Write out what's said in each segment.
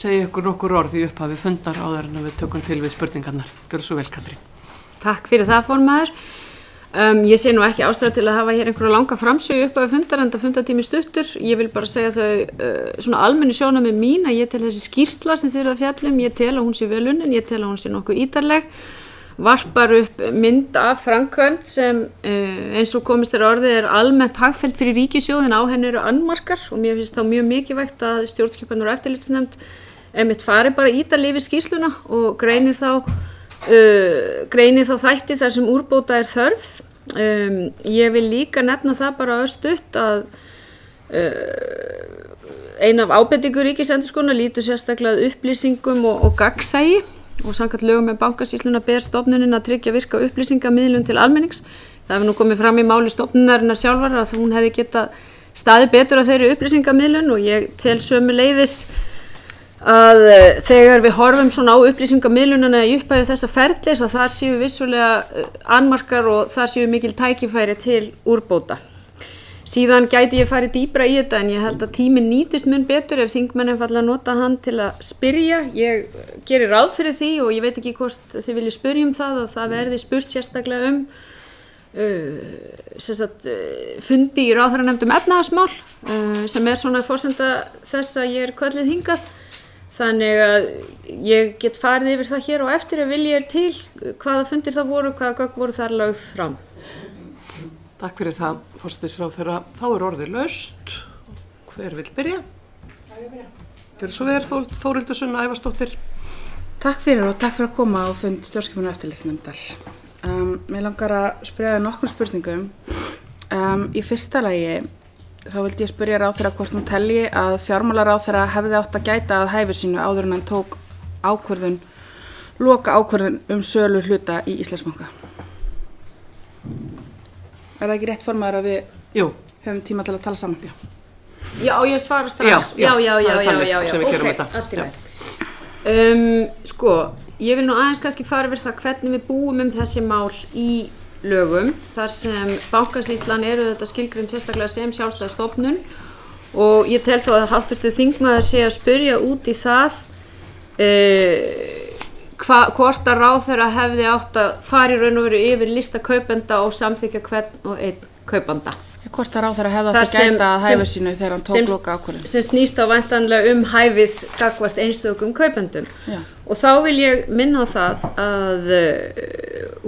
segja ykkur nokkur orð í upphafi fundar áður en við tökum til við spurningarnar. Gjörðu svo vel, Katrín. Takk fyrir það, formaður. Ég sé nú ekki ástæðu til að hafa hér einhverja langa framsögu upphafi fundar, enda fundartími stuttur. Ég vil bara segja þau svona almennu sjónarmið mín að ég tel þessi skýrsla sem þið eruð að fjalla ég tel að hún sé vel unnin, ég tel að hún sé nokkuð ítarleg, varpar upp mynd af framkvæmd sem eins og komist orðið almennt hagfelld fyrir ríkissjóðin, á henni eru annmarkar og mér finnst þá mjög mikilvægt að stjórnskipunar- og eftirlitsnefnd einmitt fari bara ítarlega yfir skýrsluna og greini þá þætti þar sem úrbóta þörf. Ég vil líka nefna það bara örstutt að ein af ábendingu Ríkisendurskoðunar lýtur sérstaklega að upplýsingum og gagnsæi og samkvæmt lögum með bankasýsluna ber stofnunin að tryggja virka upplýsingamiðlun til almennings. Það hefur nú komið fram í máli stofnunarinnar sjálfar að hún hefði getað staðið betur að þeirri upplýsingamiðlun og ég tel sömuleiðis að þegar við horfum svona á upplýsingamiðlunina í upphafi þessa ferlis að þar séu vissulega annmarkar og þar séu mikil tækifæri til úrbóta. Síðan gæti ég farið dýpra í þetta en ég held að tíminn nýtist mun betur ef þingmenn einfaldlega nota hann til að spyrja. Ég gerir ráð fyrir því og ég veit ekki hvort þið viljið spyrja það að það verði spurt sérstaklega fundi í ráðherranefnd efnahagsmál sem svona forsenda þess að ég kvöldið hingað. Þannig að ég get farið yfir það hér og eftir ef viljið til hvaða fundir það voru, hvaða gögn voru þar lögð fram. Takk fyrir það, forsætisráðherra. Þá orðið laust. Hver vill byrja? Gjörðu svo vel, Þórhildur Sunna Ævarsdóttir. Takk fyrir og takk fyrir að koma á fund stjórnskipunar- og eftirlitsnefndar. Mér langar að spyrja þig nokkrum spurningum. Í fyrsta lagi þá vildi ég spyrja ráðherra hvort hún telji að fjármálaráðherra hefði átt að gæta að hæfi sínu áður en hann tók loka ákvörðun sölu hluta í Íslandsbanka. Er það ekki rétt formaður að við höfum tíma til að tala saman? Já, ég svara strax. Já. Allt í lagi. Sko, ég vil nú aðeins kannski fara yfir það hvernig við búum þessi mál í lögum, þar sem bankasýslan þetta skilgreind sérstaklega sem sjálfstæð stofnun og ég tel þó að háttvirtur þingmaður sé að spyrja út í það hvort að ráðherra hefði átt að fara í raun og veru yfir lista kaupenda og samþykkja hvern og einn kaupanda. Hvort að ráðherra hefði átt að gæta að hæfi sínu þegar hann tók loka ákvörðun. Sem snýst á væntanlega hæfið gagnvart einstökum kaupendum. Já. Og þá vil ég minna á það að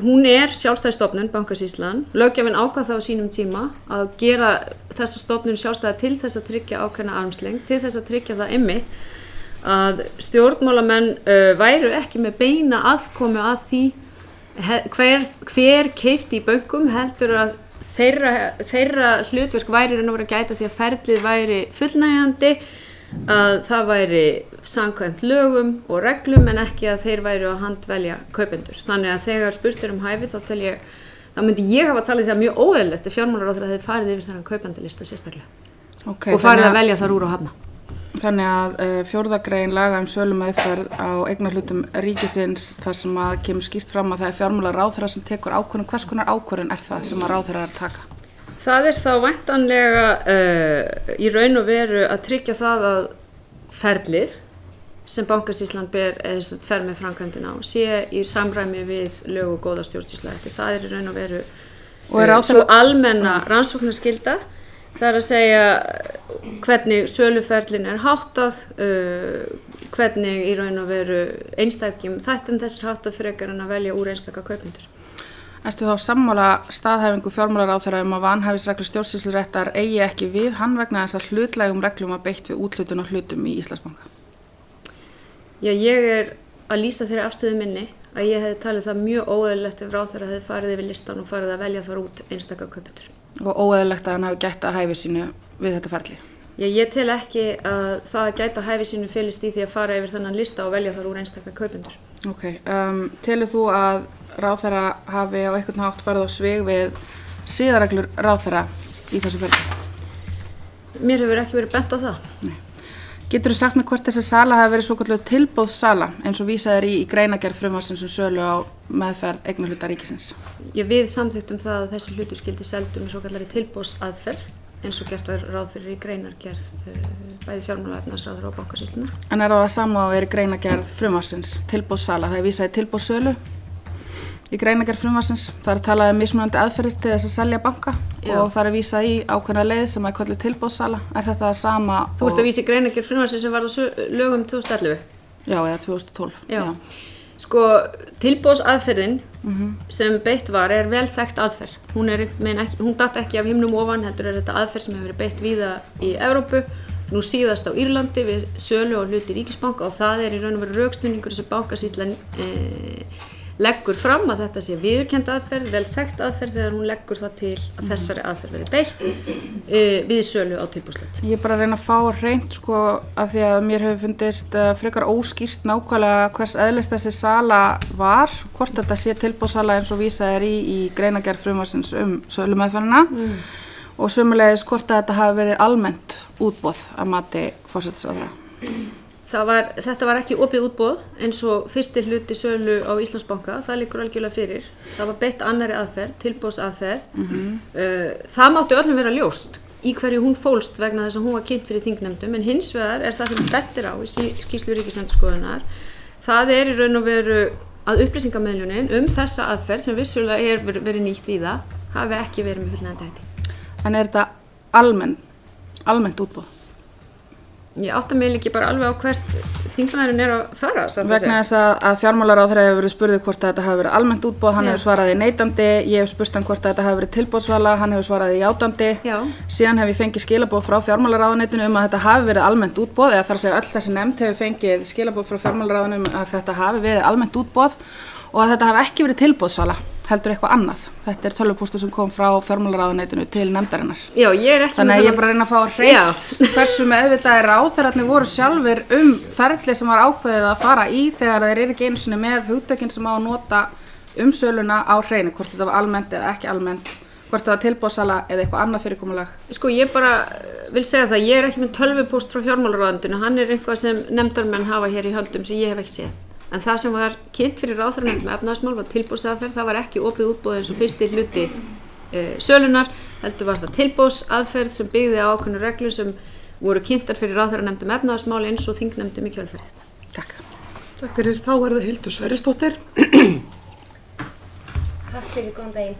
hún sjálfstæð stofnun, bankasýslan. Löggjafinn ákvað það á sínum tíma að gera þessa stofnun sjálfstæða til þess að tryggja ákveðna armslengd, til þess að tryggja það einmitt að stjórnmálamenn væru ekki með beina aðkomu að því hver keypti í bönkum, heldur að þeirra hlutverk væri raun og veru að gæta því að ferlið væri fullnægjandi, að það væri samkvæmt lögum og reglum en ekki að þeir væru að handvelja kaupendur. Þannig að þegar spurt hæfi þá myndi ég hafa talið það mjög óeðlilegt ef fjármálaráðherra hefði farið yfir þennan kaupendalista sérstaklega og farið að velja þar úr og hafna. Þannig að 4. grein laga sölumeðferð á eignarhlutum ríkisins þar sem að kemur skýrt fram að það fjármálaráðherra sem tekur ákvörðun. Hvers konar ákvörðun það sem að ráðherra að taka? Það þá væntanlega í raun og veru að tryggja það að ferlið sem bankasýslan fer með framkvæmdina á sé í samræmi við lög og góða stjórnsýsluhætti. Það í raun og veru svo almenna rannsóknarskylda. Það að segja hvernig söluferlin háttað, hvernig í raun og veru einstakjum þættum þessir háttað frekar en að velja úr einstaka kaupendur. Ertu þá sammála staðhæfingu fjármálaráðherra að vanhæfisreglur stjórnsýsluréttar eigi ekki við hann vegna þess að hlutlægum reglum var beitt við úthlutun á hlutum í Íslandsbanka? Já, ég að lýsa þeirri afstöðu minni að ég hefði talið það mjög óeðlilegt ef ráðherra hefði farið yfir listan og farið að velja þar út einstaka kaupendur. Og óeðlilegt að hann hafi gætt að hæfi sínu við þetta ferli? Já, ég tel ekki að það að gæta að hæfi sínu felist í því að fara yfir þennan lista og velja þar úr einstaka kaupendur. Ok, telur þú að ráðherra hafi á einhvern hátt farið á svig við siðareglur ráðherra í þessu ferli? Mér hefur ekki verið bent á það. Nei. Geturðu sagt mér hvort þessi sala hafi verið svokölluð tilboðssala eins og vísað í greinargerð frumvarpsins sölu á meðferð eignarhluta ríkisins? Við samþykktum það að þessi hlutur skyldi seldur með svokallari tilboðsaðferð eins og gert var ráð fyrir í greinargerð bæði fjármálaefnahagsráðherra og Bankasýslunnar. En það sama að vera í greinargerð frumvarpsins, tilboðssala, það vísað í tilboðssölu í greinargerð frumvarpsins, það talað mismunandi aðferðir til þess að selja banka og það vísað í ákveðna leið sem að kölluð tilboðssala. Er þetta það sama? Þú ert að vísa í greinargerð frumvarpsins sem varð á lögum 2011? Já, eða 2012. Já. Sko, tilboðsaðferðin sem beitt var vel þekkt aðferð. Hún datt ekki af himnum ofan, heldur þetta aðferð sem hefur verið beitt víða í Evrópu, nú síðast á Írlandi við sölu og hluti ríkisbanka og það í raun og veru rökstuðningur sem Bankasýslan leggur fram að þetta sé viðurkennd aðferð, vel þekkt aðferð þegar hún leggur það til að þessari aðferð verið beitt við sölu á tilboðslut. Ég bara reyna að fá hreint sko af því að mér hefur fundist frekar óskýrt nákvæmlega hvers eðlis þessi sala var, hvort þetta sé tilboðssala eins og vísað í greinargerð frumvarpsins sölumeðferðina og sömuleiðis hvort að þetta hafi verið almennt útboð að mati forsætisráðherra. Þetta var ekki opið útboð eins og fyrsti hluti sölu á Íslandsbanka, það liggur algjörlega fyrir. Það var beitt annarri aðferð, tilboðsaðferð. Það mátti öllum vera ljóst í hverju hún fólst vegna þess að hún var kynnt fyrir þingnefndum, en hins vegar það sem bendir á í skýrslu Ríkisendurskoðunar, það í raun og veru að upplýsingamiðlunin þessa aðferð sem vissulega verið nýtt víða, hafi ekki verið með fullnægjandi hætti. En þetta almennt útboð? Ég átta mig ekki bara alveg á hvert þingmaðurinn að fara. Vegna þess að fjármálaráðherra hefur verið spurður hvort þetta hafi verið almennt útboð, hann hefur svaraði neitandi, ég hef spurt hann hvort þetta hafi verið tilboðssala, hann hefur svaraði játandi. Síðan hef ég fengið skilaboð frá fjármálaráðuneytinu að þetta hafi verið almennt útboð, eða þar að segja öll þessi nefnd hefur fengið skilaboð frá fjármálaráðunum að þetta hafi verið almennt útboð og að þetta hafi ekki verið tilboðssala, heldur eitthvað annað. Þetta tölvupóstur sem kom frá fjármálaráðuneytinu til nefndarinnar. Já, ég ekki þannig að ég bara reyna að fá hreint hversu meðvitaðir ráðherrarnir voru sjálfir ferli sem var ákveðið að fara í þegar þeir eru ekki einu sinni með hugtökin sem á að nota söluna á hreinu, hvort þetta var almennt eða ekki almennt, hvort þetta var tilboðssala eða eitthvað annað fyrirkomulag. Sko, ég bara vil segja það, ég ekki með tölvupóst frá fjármálaráðuneytinu, hann eitthvað sem nefndarmenn hafa hér í höndum sem ég hef ekki séð. En það sem var kynnt fyrir ráðherranefnd með efnahagsmál var tilboðsaðferð, það var ekki opið útboð eins og fyrsti hluti sölunar, heldur var það tilboðsaðferð sem byggði á ákveðnum reglum sem voru kynntar fyrir ráðherranefnd með efnahagsmál eins og þingnefndum í kjölfarið. Takk. Takk fyrir, þá það Hildur Sverrisdóttir. Takk fyrir, góðan daginn.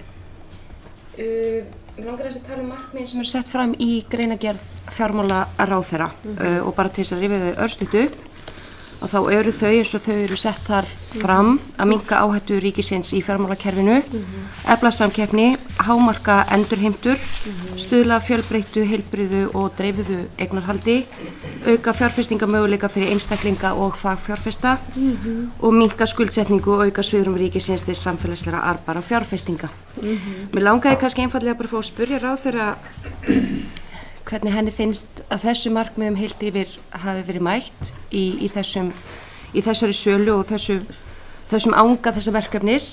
Mig langar að tala markmiðin sem sett fram í greinargerð fjármálaráðherra og bara til þess að rifja þau örstuttu upp. Og þá þau eins og þau sett þar fram að minnka áhættu ríkisins í fjármálakerfinu, efla samkeppni, hámarka endurheimtur, stuðla fjölbreyttu, heilbrigðu og dreifuðu eignarhaldi, auka fjárfestingamöguleika fyrir einstaklinga og fagfjárfesta og minnka skuldsetningu og auka svigrúm ríkisins til samfélagslega arðbæra fjárfestinga. Mér langaði kannski einfaldlega bara að fá að spyrja ráðherra hvernig henni finnst að þessu markmiðum heilt yfir hafi verið mætt í þessari sölu og þessum anga þessa verkefnis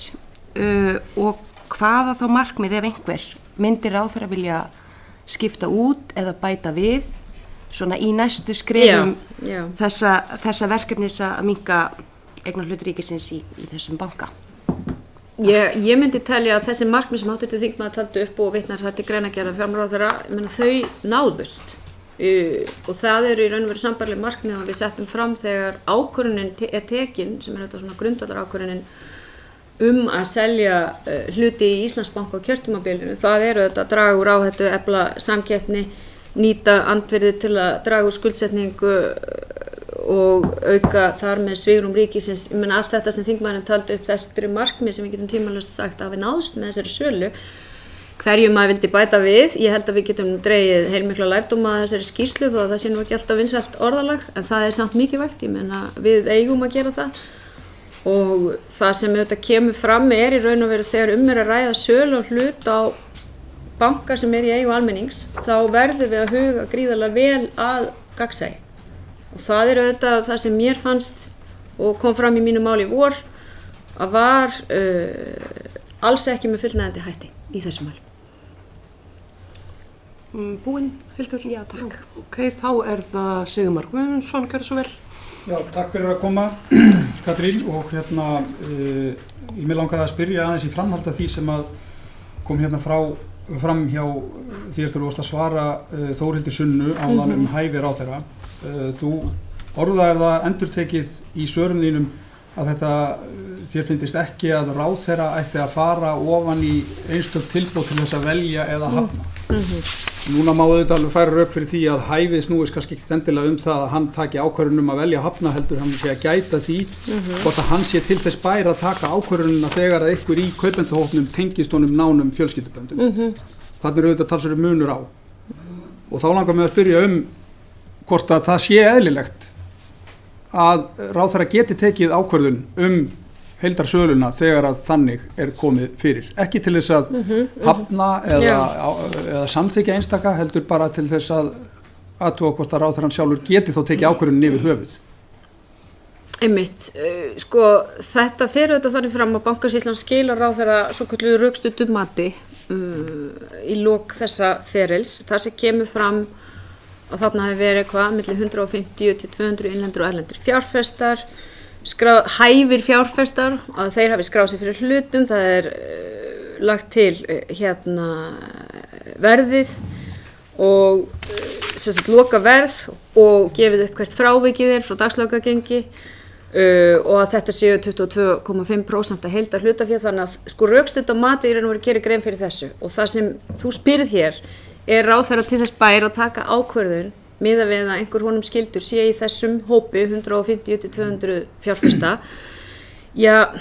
og hvaða þá markmið ef einhver myndir ráðherra vilja skipta út eða bæta við svona í næstu skrefum þessa verkefnis að minnka eignarhlut ríkisins í þessum banka. Ég myndi telja að þessi markmið sem háttvirtur þingmaður taldi upp og vitnar þar til greinargerðar fjármálaráðherra, þau náðust og það í raun og veru sambærileg markmið að við settum fram þegar ákvörðunin tekin, sem þetta svona grundvallar ákvörðunin að selja hluti í Íslandsbanka á kjörtímabilinu. Það þetta að draga úr áhættu, efla samkeppni, nýta andvirði til að draga úr skuldsetningu og auka þar með svigrúm ríkisins. Ég meina allt þetta sem þingmaðurinn taldi upp þessari markmið sem við getum tímalaust sagt að hafi náðst með þessari sölu. Hverju maður vildi bæta við, ég held að við getum dregið heilmikla lærdóma að þessari skýrslu þó að það sé nú ekki alltaf vinsælt orðalag, en það samt mikilvægt, ég meina við eigum að gera það. Og það sem þetta kemur fram í raun og veru þegar að ræða sölu og hlut á banka sem í eigu almennings, þá verðum við að huga gríðarlega vel að gagnsæi. Og það auðvitað það sem mér fannst og kom fram í mínu máli í vor að var alls ekki með fullnægjandi hætti í þessu máli. Búinn, Hildur? Já, takk. Ok, þá það Sigmar Guðmundsson, gjörðu svo vel. Já, takk fyrir að koma, Katrín, og ég mig langaði að spyrja aðeins í framhaldi af því sem að kom frá fram hjá þér þegar þú varst að svara Þórhildi Sunnu áðan hæfi ráðherra. Þú orðaðir það endurtekið í svörum þínum að þér finnist ekki að ráðherra ætti að fara ofan í einstök tilboð til þess að velja eða hafna. Núna má auðvitað alveg færa rök fyrir því að hæfið snúist kannski ekki endilega það að hann taki ákvörðun að velja hafna, heldur hann sé að gæta því hvort að hann sé til þess bær að taka ákvörðunina þegar að einhver í kaupendahópnum tengist honum nánum fjölskylduböndum. Þarna auðvitað talsverður munur á. Og þá langar mig að spyrja hvort að það sé eðlilegt að ráðherra geti tekið ákvörðun heildarsöluna þegar að þannig komið fyrir. Ekki til þess að hafna eða samþykja einstaka, heldur bara til þess að athuga hvort að ráðherrann sjálfur geti þó tekið ákvörðun yfir höfuð. Einmitt, þetta fer auðvitað þannig fram að Bankasýslan skilar ráðherra svokölluðu rökstuddu mati í lok þessa ferils, þar sem kemur fram að þarna hefur verið milli 150 til 200 innlendir og erlendir fjárfestar, hæfir fjárfestar, að þeir hafi skráð sig fyrir hlutum, það lagt til verðið og loka verð og gefið upp hvert frávikið frá dagslaukagengi og að þetta séu 22,5% að heildar hlutafé, þannig að rökstudda mati í raun og veru gerir grein fyrir þessu og það sem þú spyrð hér ráðherra til þess bær að taka ákvörðun miðað við að einhver honum skildur sé í þessum hópi 150 til 200 fjárfesta. Já,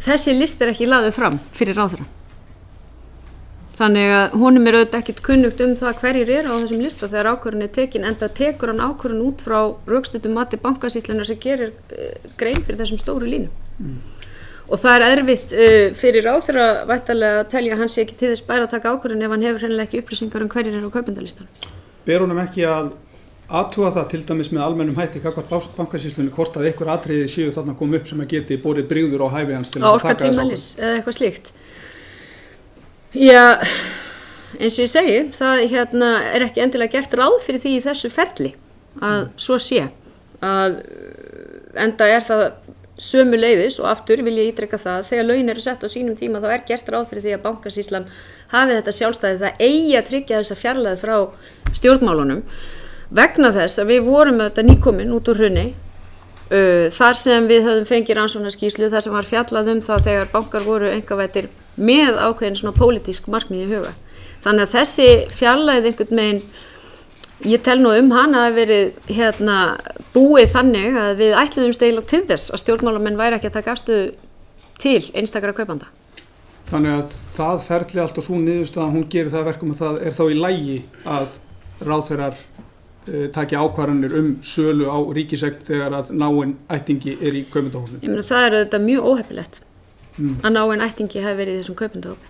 þessi list ekki lagður fram fyrir ráðherra. Þannig að honum auðvitað ekkert kunnugt það hverjir eru á þessum lista þegar ákvörðun tekin, enda tekur hann ákvörðun út frá rökstuddum mati Bankasýslunnar sem gerir grein fyrir þessum stóru línum. Og það erfitt fyrir ráðherra væntanlega að telja að hann sé ekki til þess bær að taka ákvörðun ef hann hefur hreinlega ekki upplýsingar hverjir eru á kaupendalistanum. Ber honum ekki að athuga það til dæmis með almennum hætti gagnvart Bankasýslunni hvort að einhver atriði séu þarna koma upp sem að geti borið brigður á hæfi hans til þess að taka þess ákvörðun? Eða eitthvað slíkt. Já, eins og ég segi, það ekki endilega gert ráð fyrir því í þessu ferli að svo sé. Enda það sömuleiðis og aftur vil ég ítreka það þegar laun eru sett á sínum tíma þá gert ráð fyrir því að Bankasýslan hafi þetta sjálfstæði, það eigi að tryggja þessa fjarlægð frá stjórnmálunum vegna þess að við vorum þetta nýkomin út úr hruni þar sem við höfum fengið rannsóknarskýrslu þar sem var fjallað það þegar bankar voru einkavæddir með ákveðin svona pólitísk markmið í huga. Þannig að þessi fjarlægð einhvern megin ég tel nú hana að verið búið þannig að við ætluðumst eiginlega til þess að stjórnmálamenn væri ekki að taka afstöðu til einstakra kaupanda. Þannig að það ferli allt og svo niðurstaðan hún gerir það verkum að það þá í lagi að ráðherrar taki ákvarðanir sölu á ríkiseign þegar að náinn ættingi í kaupendahópnum. Ég meina það þetta mjög óheppilegt að náinn ættingi hafi verið í þessum kaupendahópi.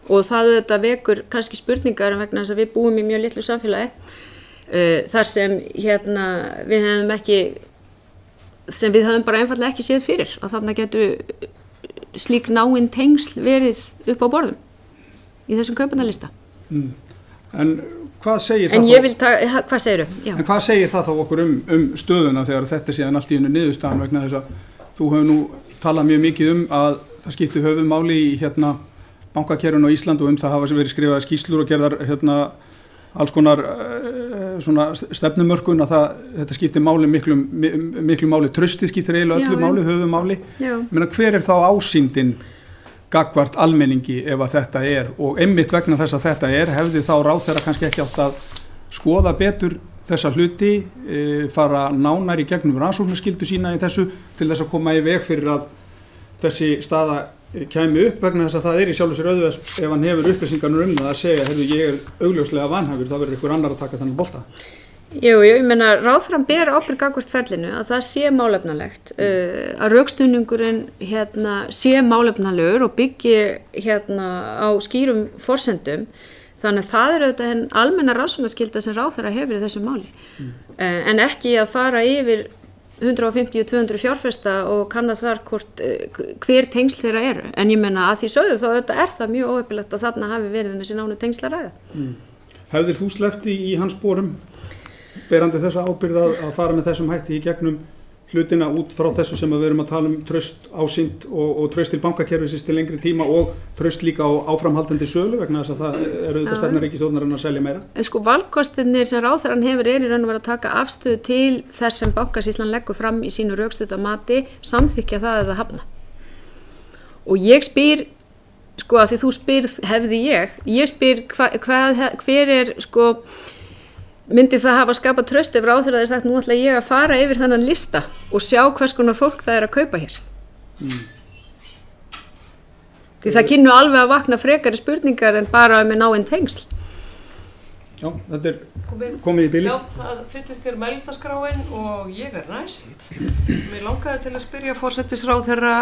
Og það vekur kannski spurningar vegna þess að við búum í mjög litlu samfélagi þar sem við höfum bara einfaldlega ekki séð fyrir að þarna getur slík náin tengsl verið upp á borðum í þessum kaupendalista. En hvað segir það? Hvað segirðu? Já. En hvað segir það þá okkur stöðuna þegar þetta síðan allt í einu niðurstaðan vegna þess að þú hefur nú talað mjög mikið að það skipti höfuðmáli í bankakerfinu á Íslandi og það hafa verið skrifaðar skýrslur og gerðar alls konar svona stefnumörkun að þetta skiptir máli miklu máli, trausti skiptir eiginlega öllu máli, höfuðmáli. Meina hver þá ásýndin gagnvart almenningi ef að þetta og einmitt vegna þess að þetta hefði þá ráðherra kannski ekki átt að skoða betur þessa hluti, fara nánar í gegnum rannsóknarskyldu sína í þessu til þess að koma í veg fyrir að þessi staða kæmi upp vegna þess að það í sjálfu sér auðvelt ef hann hefur upplýsingarnir það að segja, ég augljóslega vanhæfur, þá verður einhver annar að taka þennan bolta. Ég meina ráðherrann ber ábyrgð gagnvart ferlinu að það sé málefnalegt, að rökstuðningurinn sé málefnalegur og byggi á skýrum forsendum, þannig að það auðvitað henn almenna rannsóknarskylda sem ráðherra hefur í þessu máli, en ekki að fara yfir 150-200 fjárfesta og kanna þar hver tengsl þeirra eru. En ég meina að því sögðu þá þetta það mjög óheppilegt að þarna hafi verið með þessi nánu tengsl að ræða. Hefðir þú sleppt í hans sporum berandi þessa ábyrgð að fara með þessum hætti í gegnum hlutina út frá þessu sem við erum að tala traust ásýnd og traust til bankakerfisins til lengri tíma og traust líka á áframhaldandi sölu vegna þess að það auðvitað stefna ríkisstjórnarinnar að selja meira. Sko valkostirnir sem ráðherrann hefur í raun og verið að taka afstöðu til þess sem Bankasýslan leggur fram í sínu rökstudda mati, samþykkja það eða hafna. Og ég spyr, sko að því þú spyrð hefði ég spyr hver sko, myndi það hafa skapað traust ef ráðherra hefði sagt nú ætla ég að fara yfir þennan lista og sjá hvers konar fólk það að kaupa hér. Því það kynnu alveg að vakna frekari spurningar en bara með náinn tengsl. Já, þetta komið í bili. Já, það fyllist þér mældaskráin og ég næst. Mér langaði til að spyrja forsætisráðherra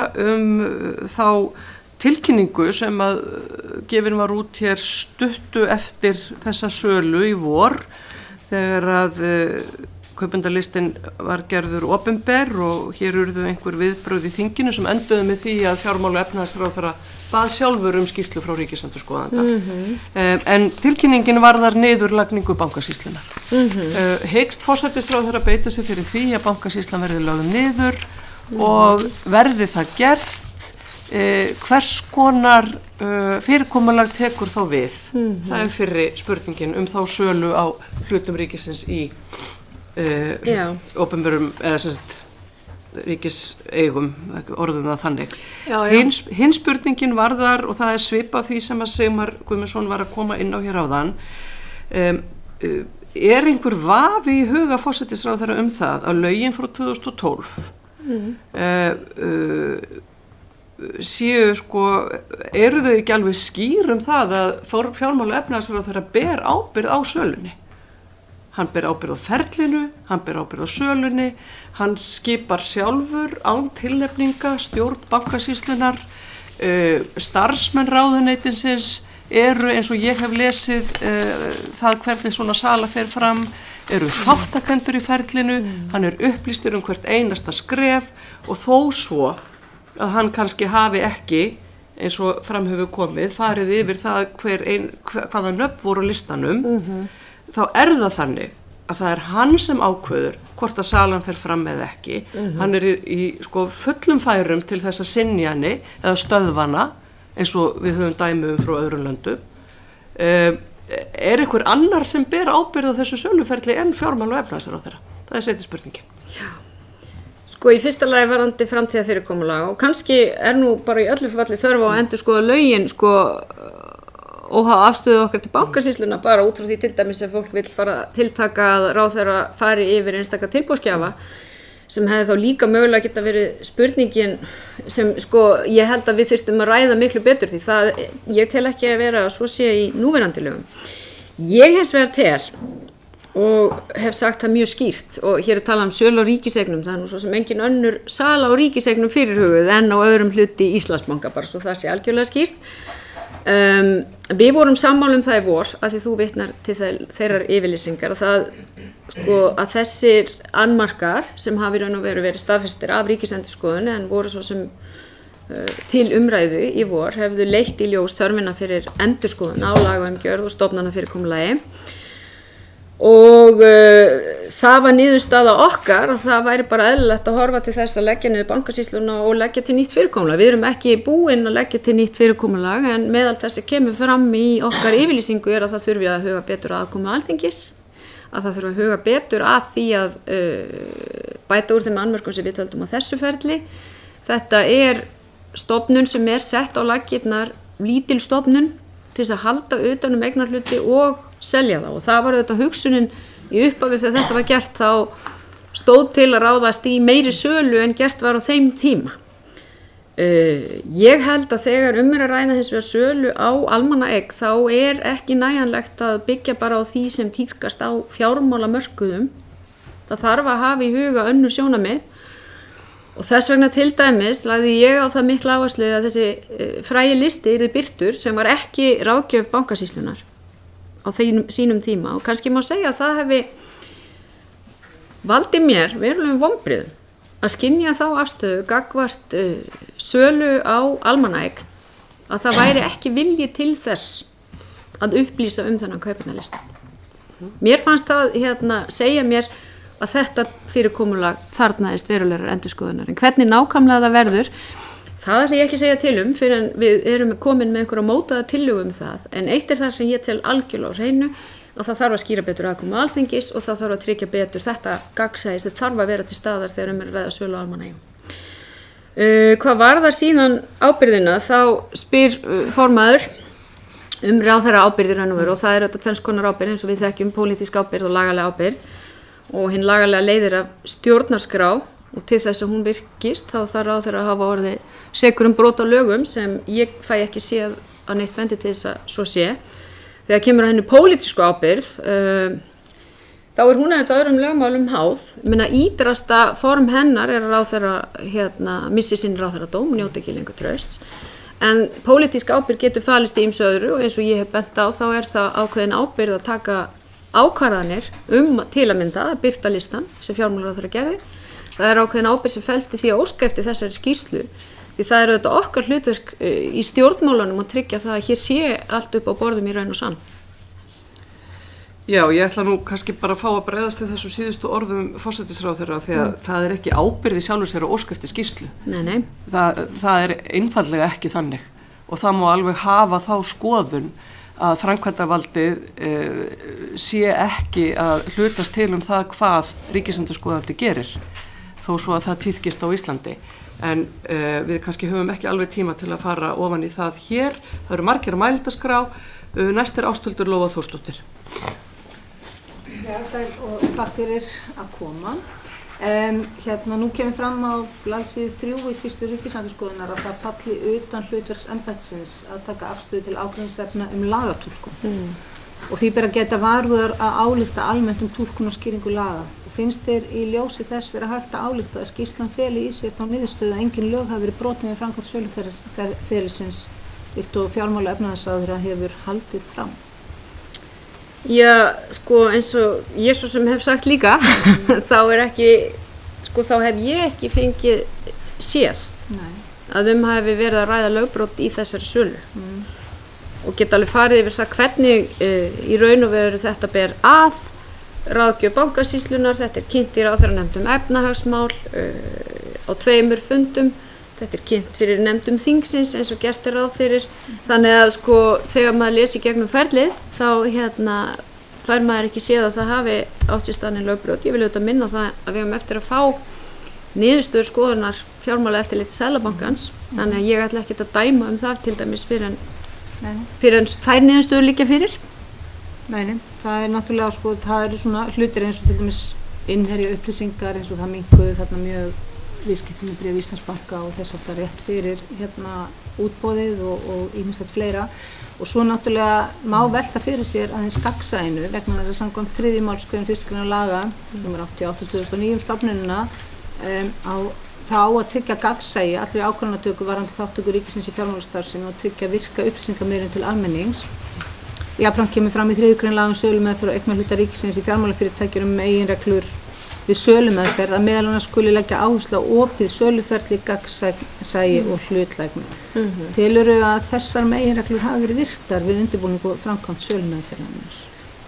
þá tilkynningu sem að gefin var út hér stuttu eftir þessa sölu í vor þegar að kaupendalistinn var gerður opinber og hér urðu einhver viðbrögð í þinginu sem enduðu með því að fjármála- og efnahagsráðherra bað sjálfur skýrslu frá ríkisendurskoðanda. En tilkynningin varðar niðurlagningu Bankasýslunnar. Hyggst forsætisráðherra beita sig fyrir því að Bankasýslan verði lögð niður og verði það gert hvers konar fyrirkomulag tekur þá við? Það fyrri spurningin þá sölu á hlutum ríkisins í opinberum eða sem sagt ríkiseigum, orðum það þannig. Hins spurningin varðar, og það svipað því sem að Sigmar Guðmundsson var að koma inn á hér áðan, einhver vafi í huga forsætisráðherra það að lögin frá 2012 séu sko, eru þau ekki alveg skýr það að fjármála- og efnahagsráðherra ber ábyrgð á sölunni. Hann ber ábyrgð á ferlinu, hann ber ábyrgð á sölunni, hann skipar sjálfur án tilnefninga stjórn Bankasýslunnar, starfsmenn ráðuneytisins eru eins og ég hef lesið það hvernig svona sala fer fram, eru þáttakendur í ferlinu, hann upplýstur hvert einasta skref og þó svo að hann kannski hafi ekki, eins og fram hefur komið, farið yfir það hvaða nöfn voru á listanum, þá það þannig að það hann sem ákveður hvort að salan fer fram eða ekki. Hann í sko, fullum færum til þess að synja henni eða stöðvana, eins og við höfum dæmi frá öðrum löndum. Einhver annar sem ber ábyrgð á þessu söluferli en fjármála- og efnahagsráðherra? Það seinni spurningin. Já. Sko í fyrsta lagi varðandi framtíðarfyrirkomulag og kannski nú bara í öllu falli þörf á að endurskoða lögin sko óháð afstöðu okkar til Bankasýsluna bara út frá því til dæmis ef fólk vill fara tiltaka að ráðherra fari yfir einstaka tilboðsgjafa sem hefði þá líka mögulega geta verið spurningin sem sko ég held að við þyrftum að ræða miklu betur því það ég tel ekki að vera að svo sé í núverandi lögum. Ég hins vegar tel og hef sagt það mjög skýrt og hér talað sölu á ríkisegnum, það nú svo sem engin önnur sala á ríkisegnum fyrirhuguð en á öðrum hluti Íslandsbanka, bara svo það sé algjörlega skýrt. Við vorum sammála það í vor að því þú vitnar til þeirrar yfirlýsingar að þessir annmarkar sem hafi raun og verið staðfestir af ríkisendurskoðun en voru svo sem til umræðu í vor hefðu leitt í ljós þörfina fyrir endurskoðun á lagaumgjörð og stofnanafyrirkomulagi. Og það var niðurstaða okkar og það væri bara eðlilegt að horfa til þess að leggja niður Bankasýsluna og leggja til nýtt fyrirkomulag. Við erum ekki búin að leggja til nýtt fyrirkomulag en meðal þess að kemur fram í okkar yfirlýsingu að það þurfi að huga betur að aðkomu Alþingis, að það þurfi að huga betur að því að bæta úr þeim annmörkum sem við töldum á þessu ferli. Þetta stofnun sem sett á laggirnar, lítil stofnun til þess að halda utan eignarhluti og selja það og það var auðvitað hugsunin í upphafi þegar þetta var gert þá stóð til að ráðast í meiri sölu en gert var á þeim tíma. Ég held að þegar að ræða hins vegar sölu á almannaeign þá ekki nægjanlegt að byggja bara á því sem tíðkast á fjármálamörkuðum. Það þarf að hafa í huga önnur sjónarmið og þess vegna til dæmis lagði ég á það mikla áherslu að þessi frægi listi yrði birtur sem var ekki ráðgjöf Bankasýslunnar á sínum tíma og kannski má segja að það hefði valdið mér verulegum vonbrigðum að skynja þá afstöðu gagnvart sölu á almannaeign að það væri ekki vilji til þess að upplýsa þennan kaupendalista. Mér fannst það segja mér að þetta fyrirkomulag þarnaðist verulegar endurskoðunar. En hvernig nákvæmlega það verður, það ætla ég ekki að segja til fyrir en við erum komin með einhverja mótaða tillögu það. En eitt það sem ég tel algjörlega á hreinu, að það þarf að skýra betur aðkomu Alþingis og það þarf að tryggja betur þetta gagnsæis, þetta þarf að vera til staðar þegar er að ræða sölu á almannaeigum. Hvað varðar síðan ábyrgðina, þá spyr formaður ráðherra ábyrgð í raun og veru og það þetta tvenns konar ábyrgð eins og við þekkjum pólitísk ábyrgð og lagalega ábyrgð og hinn lagalega leiðir af stjórnarskrá og til þess að hún virkist þá þarf ráðherra að hafa orðið sekur brot á lögum sem ég fæ ekki séð að neitt bendi til þess að svo sé. Þegar kemur að henni pólitísku ábyrgð, þá hún auðvitað öðrum lögmálum háð. Ítrasta form hennar að ráðherra missi sinn ráðherradóm, njóti ekki lengur trausts. En pólitísk ábyrgð getur falist í ýmsu öðru og eins og ég hef bent á þá það ákveðin ábyrgð að taka ákvarðanir til að mynda að birta listan sem fjármálaráðherra gerði. Það ákveðin ábyrgð sem felst í því að óska eftir þessari skýrslu. Því það auðvitað okkar hlutverk í stjórnmálunum að tryggja það að hér sé allt upp á borðum í raun og sann. Já, ég ætla nú kannski bara að fá að bregðast til þessum síðustu orðum forsætisráðherra því að það ekki ábyrgð í sjálfu sér að óska eftir skýrslu. Nei. Það einfaldlega ekki þannig og það má alveg hafa þá skoðun að framkvæmdarvaldið sé ekki að hlutast til það hvað ríkisendurskoðandi gerir þó svo að það tíðkist á Íslandi. En við kannski höfum ekki alveg tíma til að fara ofan í það hér. Það eru margir á mælendaskrá. Næst Ásthildur Lóa Þórsdóttir. Já, sæl og takk fyrir að koma. Nú kemur fram á blaðsíðu 3 í skýrslu ríkisendurskoðunar að það falli utan hlutverks embættisins að taka afstöðu til ágreiningsefna lagatúlkun. Og því ber að geta varúðar að álykta almennt túlkun og skýringu laga. Og finnst þér í ljósi þess vera hægt að álykta að skýrslan feli í sér þá niðurstöðu að engin lög hafi verið brotin við framkvæmd söluferlisins líkt og fjármála- og efnahagsráðherra hefur haldið fram? Já, eins og ég svo sem hef sagt líka, þá hef ég ekki fengið séð að hafi verið að ræða lögbrot í þessari sölu. Og geta alveg farið yfir það hvernig í raun og veru þetta ber að ráðgjöf bankasýslunnar, þetta kynnt í ráðherranefnd efnahagsmál á 2 fundum, þetta kynnt fyrir nefndum þingsins eins og gert ráð fyrir, þannig að þegar maður lesi gegnum ferlið þá fær maður ekki séð að það hafi átt sér stað lögbrot. Ég vil auðvitað minna það að við höfum eftir að fá niðurstöður skoðunar fjármálaeftirlits Seðlabankans, þannig að ég ætla ekki að dæma það til dæmis fyrir en þær niðurstöður liggja fyrir. Nei, það náttúrulega það eru svona hlutir eins og til dæmis innherja upplýsingar eins og það minnkuðu þarna mjög viðskipti með bréf Íslandsbanka og þess að það rétt fyrir útboðið og ýmislegt fleira. Og svo náttúrulega má velta fyrir sér aðeins gagnsæinu vegna þess að samkvæmt 3. málsgrein 1. grein laga nr. 88/2009 stofnunina þá á að tryggja gagnsæi allri ákvarðanatöku varðandi þátttöku ríkisins í fjármálastarfsemi og tryggja virka upplýsingamiðlun til almennings. Jafnframt kemur fram í 3. grein laga um sölumeðferð og eignarhluta ríkisins í fjármálafyrirtækjum meginreglur við sölumeðferð að meðal annars skuli leggja áherslu á opið söluferli, gagnsæi og hlutlægni. Telurðu að þessar meginreglur hafi verið virtar við undirbúning og framkvæmd sölumeðferðarinnar?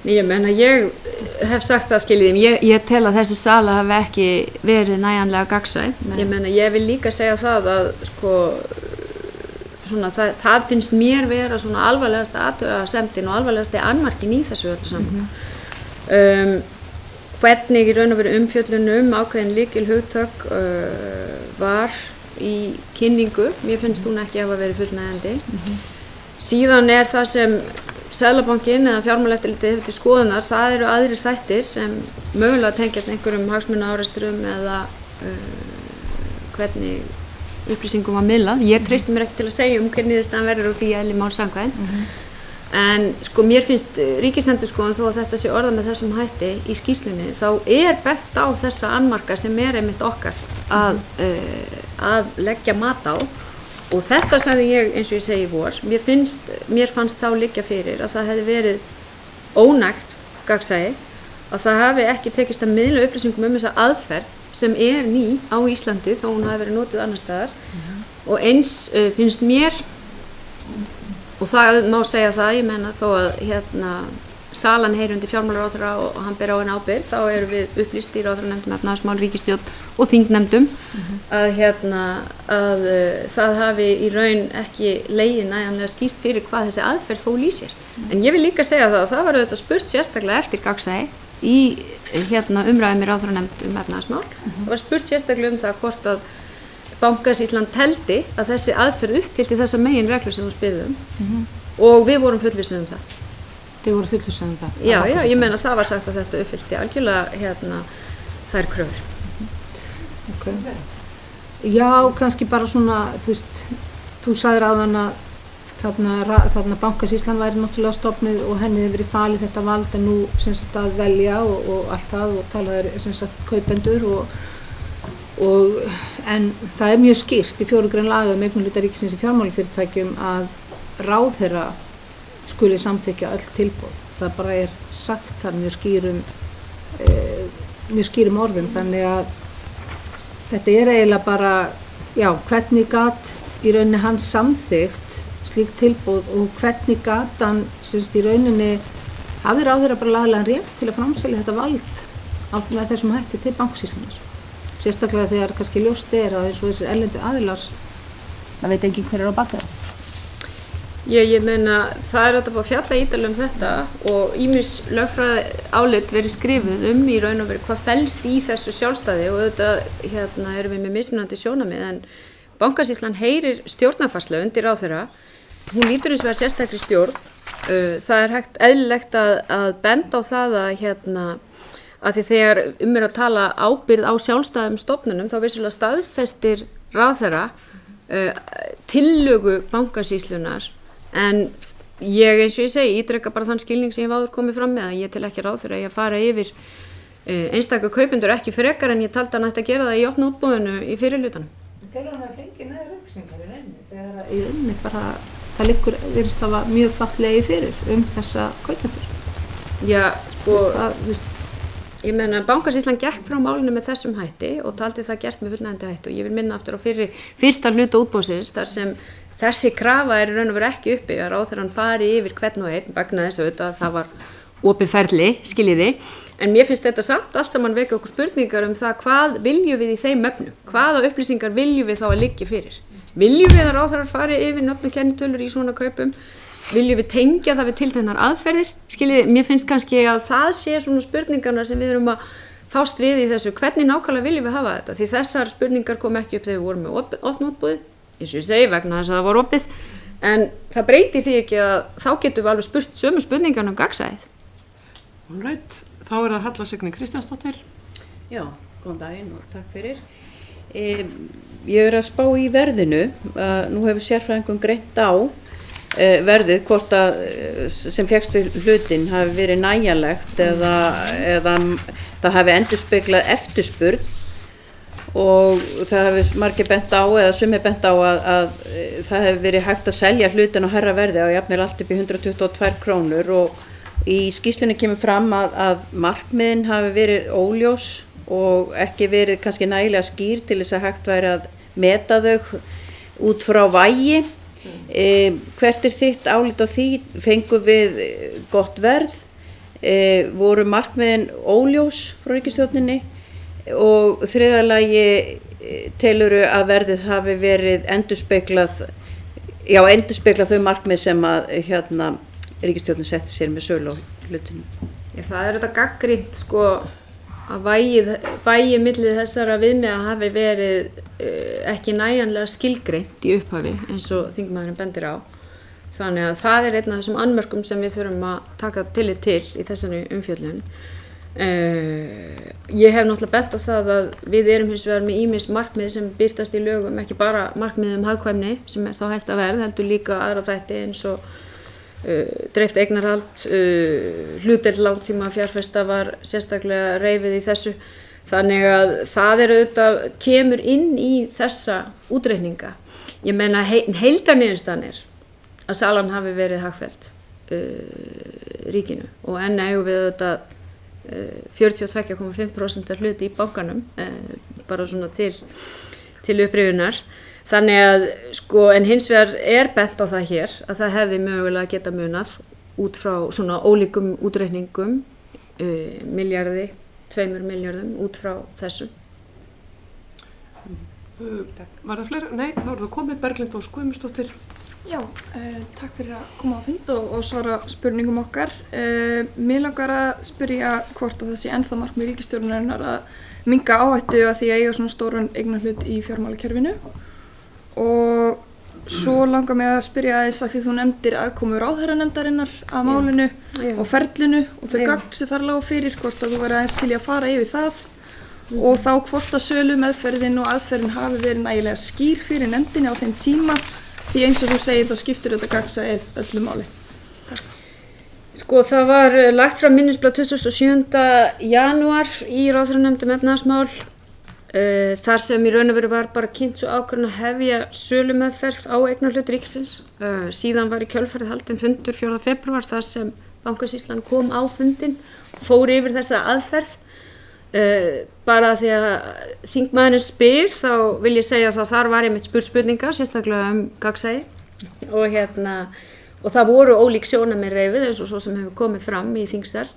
Ég hef sagt það skiljiðum, ég tel að þessi sala hafi ekki verið nægjanlega gagnsæ. Ég vil líka segja það að það finnst mér vera svona alvarlegasta athugasemdin og alvarlegasti annmarkinn í þessu öllu saman. Hvernig í raun og veru umfjöllun ákveðin lykilhugtök var í kynningu, mér finnst hún ekki hafa verið fullnægjandi. Síðan það sem Seðlabankinn eða fjármálaeftirlitið hefur til skoðunar, það eru aðrir þættir sem mögulega tengjast einhverjum hagsmunaárekstrum eða hvernig upplýsingum var miðlað. Ég treysti mér ekki til að segja hvernig niðurstaðan verður úr því eðli máls samkvæmt. En mér finnst ríkisendurskoðun þó að þetta sé orðað með þessum hætti í skýrslunni, þá bent á þessa annmarka sem einmitt okkar að leggja mat á. Og þetta sagði ég eins og ég segi í vor, mér fannst þá liggja fyrir að það hefði verið ónægt gagnsæi, að það hafi ekki tekist að miðla upplýsingum þessa aðferð sem ný á Íslandi þó hún hafi verið notuð annars staðar. Og eins finnst mér, og það má segja það, ég meina þó að salan heyri undir fjármálaráðherra og hann ber á henni ábyrgð, þá erum við upplýst í ráðherranefndum, efnahagsmál, ríkisstjórn og þingnefndum að það hafi í raun ekki legið nægjanlega skýrt fyrir hvað þessi aðferð fól í sér. En ég vil líka segja það var auðvitað spurt sérstaklega eftir gagnsæi í umræðum í ráðherranefnd efnahagsmál. Það var spurt sérstaklega það hvort að Bankasýslan teldi að þessi aðferð uppfyllti þessa megin reglu sem þú spyrðum og við vorum fullvissuð það. Þið voru fullvissuð það? Já, ég meina það var sagt að þetta uppfyllti algjörlega þær kröfur. Okay. Já, kannski bara svona, þú sagðir áðan að þarna Bankasýslan væri náttúrulega stofnuð og henni hefur verið falið þetta vald en nú sem sagt að velja og allt það og talaður sem sagt kaupendur en það er mjög skýrt í 4. grein laga eignarhluta ríkisins í fjármálafyrirtækjum að ráðherra skuli samþykkja öll tilboð. Það bara er sagt þar mjög skýrum orðum, þannig að þetta er eiginlega bara, hvernig gat í rauninni hann samþykkt slík tilboð og hvernig gat hann í rauninni hafi ráðherra bara lagalega rétt til að framselja þetta vald með þessum hætti til Bankasýslunnar. Sérstaklega þegar kannski ljóst að eins og þessir erlendu aðilar, það veit enginn hver á bak það. Ég meina, það er þetta bara fjalla ítarlega þetta og ýmis lögfræði álit verið skrifuð í raun og veru hvað felst í þessu sjálfstæði og auðvitað erum við með mismunandi sjónarmið en Bankasýslan heyrir stjórnarfarslu undir ráðherra, hún lítur hins vegar sérstakri stjórn, það er eðlilegt að benda á það að því þegar er að tala ábyrgð á sjálfstæðum stofnunum þá vissulega staðfestir ráðherra tillögu Bankasýslunnar en ég eins og ég segi ítreka bara þann skilning sem ég hef áður komið fram með að ég tel ekki ráðherra að fara yfir einstaka kaupendur ekki frekar en ég taldi hann ætti að gera það í opnu útboðinu í fyrirhlutanum. Telur hann að fengi næður upplýsingar í rauninni þegar í rauninni bara það liggur virðist hafa mjög fallegi fyrir þessa kaupendur? Já, ég meina Bankasýslan gekk frá málinu með þessum hætti og taldi það gert með fullnægjandi hætti og ég vil minna aftur á fyrsta hluta útboðsins þar sem þessi krafa í raun og veru ekki uppi að ráðherrann fari yfir hvern og einn vegna þess að það var opið ferli, skiljiði, en mér finnst þetta samt allt saman vekja okkur spurningar það hvað viljum við í þeim efnum, hvaða upplýsingar viljum við þá að liggja fyrir. Viljum við að ráðherrar fari yfir nöfn og kennitölur í svona kaupum? Viljum við tengja það við tilteknar aðferðir? Skiljiði, mér finnst kannski að það sé svona spurningarna sem við erum að fást við í þessu, hvernig nákvæmlega viljum við hafa þetta? Því þessar spurningar kom ekki upp þegar við vorum með opnu útboði, eins og ég segi vegna þess að það var opið, en það breytir því ekki að þá getum við alveg spurt sömu spurningarna gagnsæið. Þá það Halla Signý Kristjánsdóttir. Já, góðan daginn og takk fyrir. Ég að spá í verðinu, nú hefur sérfræðingum greint á verðið hvort að sem fékkst við hlutin hafi verið nægjanlegt eða það hafi endurspeglað eftirspurn og það hafi margir bent á eða sumir bent á að það hefur verið hægt að selja hlutin á hærra verði á jafnvel allt upp í 122 krónur og í skýrslunni kemur fram að markmiðin hafi verið óljós og ekki verið kannski nægilega skýr til þess að hægt væri að meta þau út frá vægi. Hvert þitt álit á því? Fengum við gott verð? Voru markmiðin óljós frá ríkisstjórninni? Og þriðja lagi telurðu að verðið hafi verið endurspeglað þau markmið sem að ríkisstjórnin setti sér með sölu á hlutinu. Það er þetta gagnrýnt að vægi milli þessara viðmiða hafi verið ekki nægjanlega skilgreint í upphafi eins og þingmaðurinn bendir á. Þannig að það er einn af þessum annmörkum sem við þurfum að taka tillit til í þessari umfjöllun. Ég hef náttúrulega bent á það að við erum hins vegar með ýmis markmið sem birtast í lögum, ekki bara markmið hagkvæmni sem er þá hæsta verð, heldur líka aðra þætti eins og dreift eignarhald, hlutdeild langtíma fjárfesta var sérstaklega reifið í þessu. Þannig að það auðvitað kemur inn í þessa útreikninga. Ég meina heildarniðurstaðan er að salan hafi verið hagfelld ríkinu og enn eigum við auðvitað 42,5% hluti í bankanum, bara svona til upprifjunar. Þannig að en hins vegar bent á það hér að það hefði mögulega geta munað út frá svona ólíkum útreikningum, milljarði, 2 milljörðum út frá þessu. Var það fleira? Nei, þá eru það komið Berglind Ósk Guðmundsdóttir. Já, takk fyrir að koma á fund og svara spurningum okkar. Mér langar að spyrja hvort að það sé ennþá markmið ríkisstjórnarinnar að minnka áhættu að því að eiga svona stóran eignarhlut í fjármálakerfinu. Og svo langar mig að spyrja aðeins að því þú nefndir aðkomu ráðherranefndarinnar að málinu og ferlinu og þau gögn sem þar lágu fyrir, hvort að þú væri aðeins til í að fara yfir það og þá hvort að sölu meðferðin og aðferðin hafi verið nægilega skýr fyrir nefndinni á þeim tíma. Því eins og þú segir þá skiptir þetta gagnsæið öllu máli. Sko það var lagt fram minnisblað 27. janúar í ráðherranefnd efnahagsmál þar sem í raun og veru var bara kynnt svo ákvörðun að hefja sölumeðferð á eignarhlut ríkisins. Síðan var í kjölfarið haldinn fundur 4. febrúar þar sem Bankasýslan kom á fundinn, fór yfir þessa aðferð. Bara því að þingmaðurinn spyr þá vil ég segja að þar var einmitt spurninga sérstaklega gagnsæi og það voru ólík sjónarmið reifuð eins og svo sem hefur komið fram í þingsal.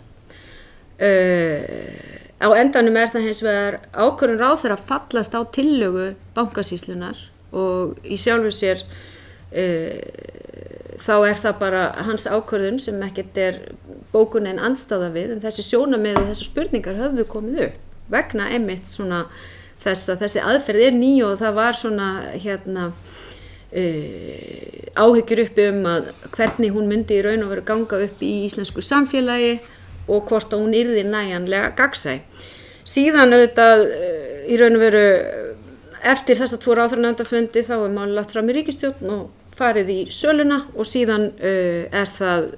Á endanum það hins vegar ákvörðun ráðherra að fallast á tillögu Bankasýslunnar og í sjálfu sér þá það bara hans ákvörðun sem ekkert bókun en andstaða við, en þessi sjónarmið og þessar spurningar höfðu komið upp vegna einmitt svona þessi aðferð ný og það var svona áhyggjur uppi að hvernig hún myndi í raun og veru ganga upp í íslensku samfélagi og hvort að hún yrði nægjanlega gagnsæ. Síðan auðvitað í raun og veru eftir þessa 2 ráðherranefndarfundi þá málið lagt fram í ríkisstjórn og farið í söluna og síðan það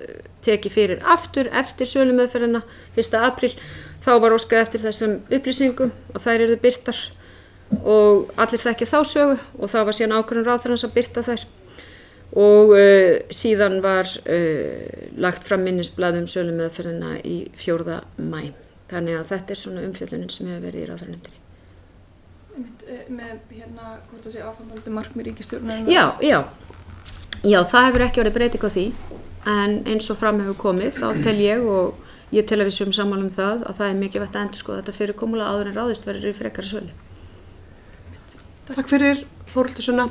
tekið fyrir aftur eftir sölumeðferðina 1. apríl. Þá var óskað eftir þessum upplýsingum og þær yrðu birtar og allir þekkja þá sögu og það var síðan ákvörðun ráðherrans að birta þær og síðan var lagt fram minnisblað sölumeðferðina í 4. maí. Þannig að þetta svona umfjöllunin sem hefur verið í ráðherranefndinni. Með hvort það sé áframhaldandi markmið ríkisstjórnarinnar? Já, það hefur ekki orðið breyting á því en eins og fram hefur komið þá tel ég og ég tel að við séum sammála það að það er mikilvægt að endurskoða þetta fyrirkomulag áður en ráðist verður í frekari sölu. Takk fyrir, Þórhildur Sunna.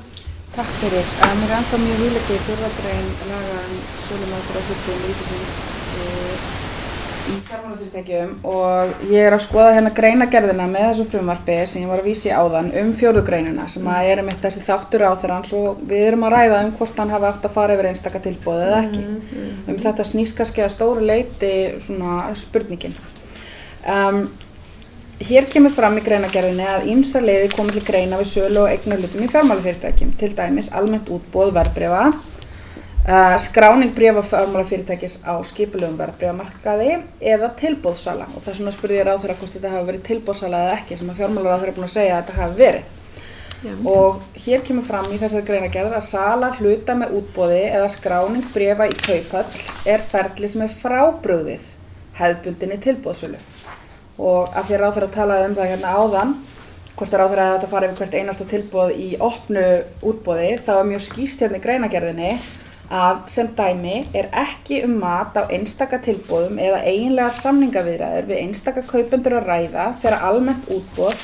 Takk fyrir. Mér ennþá mjög hugleikið 4. grein laga sölumeðferð á hlutum ríkisins í fjármálafyrirtækjum og ég að skoða greinagerðina með þessu frumvarpi sem ég var að vísa í áðan 4. greinina sem að einmitt þessi þáttur ráðherrans og við erum að ræða hvort hann hafi átt að fara yfir einstaka tilboð eða ekki. Þetta snýst kannski að stóru leyti svona spurningin. Hér kemur fram í greinagerðinni að ýmsar leiðir komi til greina við sölu og eignarhlutum í fjármálafyrirtækjum, til dæmis almennt útboð verðbréfa, skráning bréfa fjármálafyrirtækis á skipulegum verðbréfamarkaði eða tilboðssala og þess vegna spurði ég ráðherra hvort þetta hafi verið tilboðssala eða ekki sem að fjármálaráðherra búin að segja að þetta hafi verið. Og hér kemur fram í þessari greinagerð að sala hluta með útboði eða skráning bréfa í kauphöll ferli sem frábrugðið hefðbundinni tilboðssölu. Og af því að ráðherra talaði það áðan hvort að ráðherra hefði átt að fara yfir hvert einasta tilboð í opnu útboði þá mjög skýrt í greinagerðinni að sem dæmi ekki mat á einstaka tilboðum eða eiginlegar samningaviðræður við einstaka kaupendur að ræða þegar almennt útboð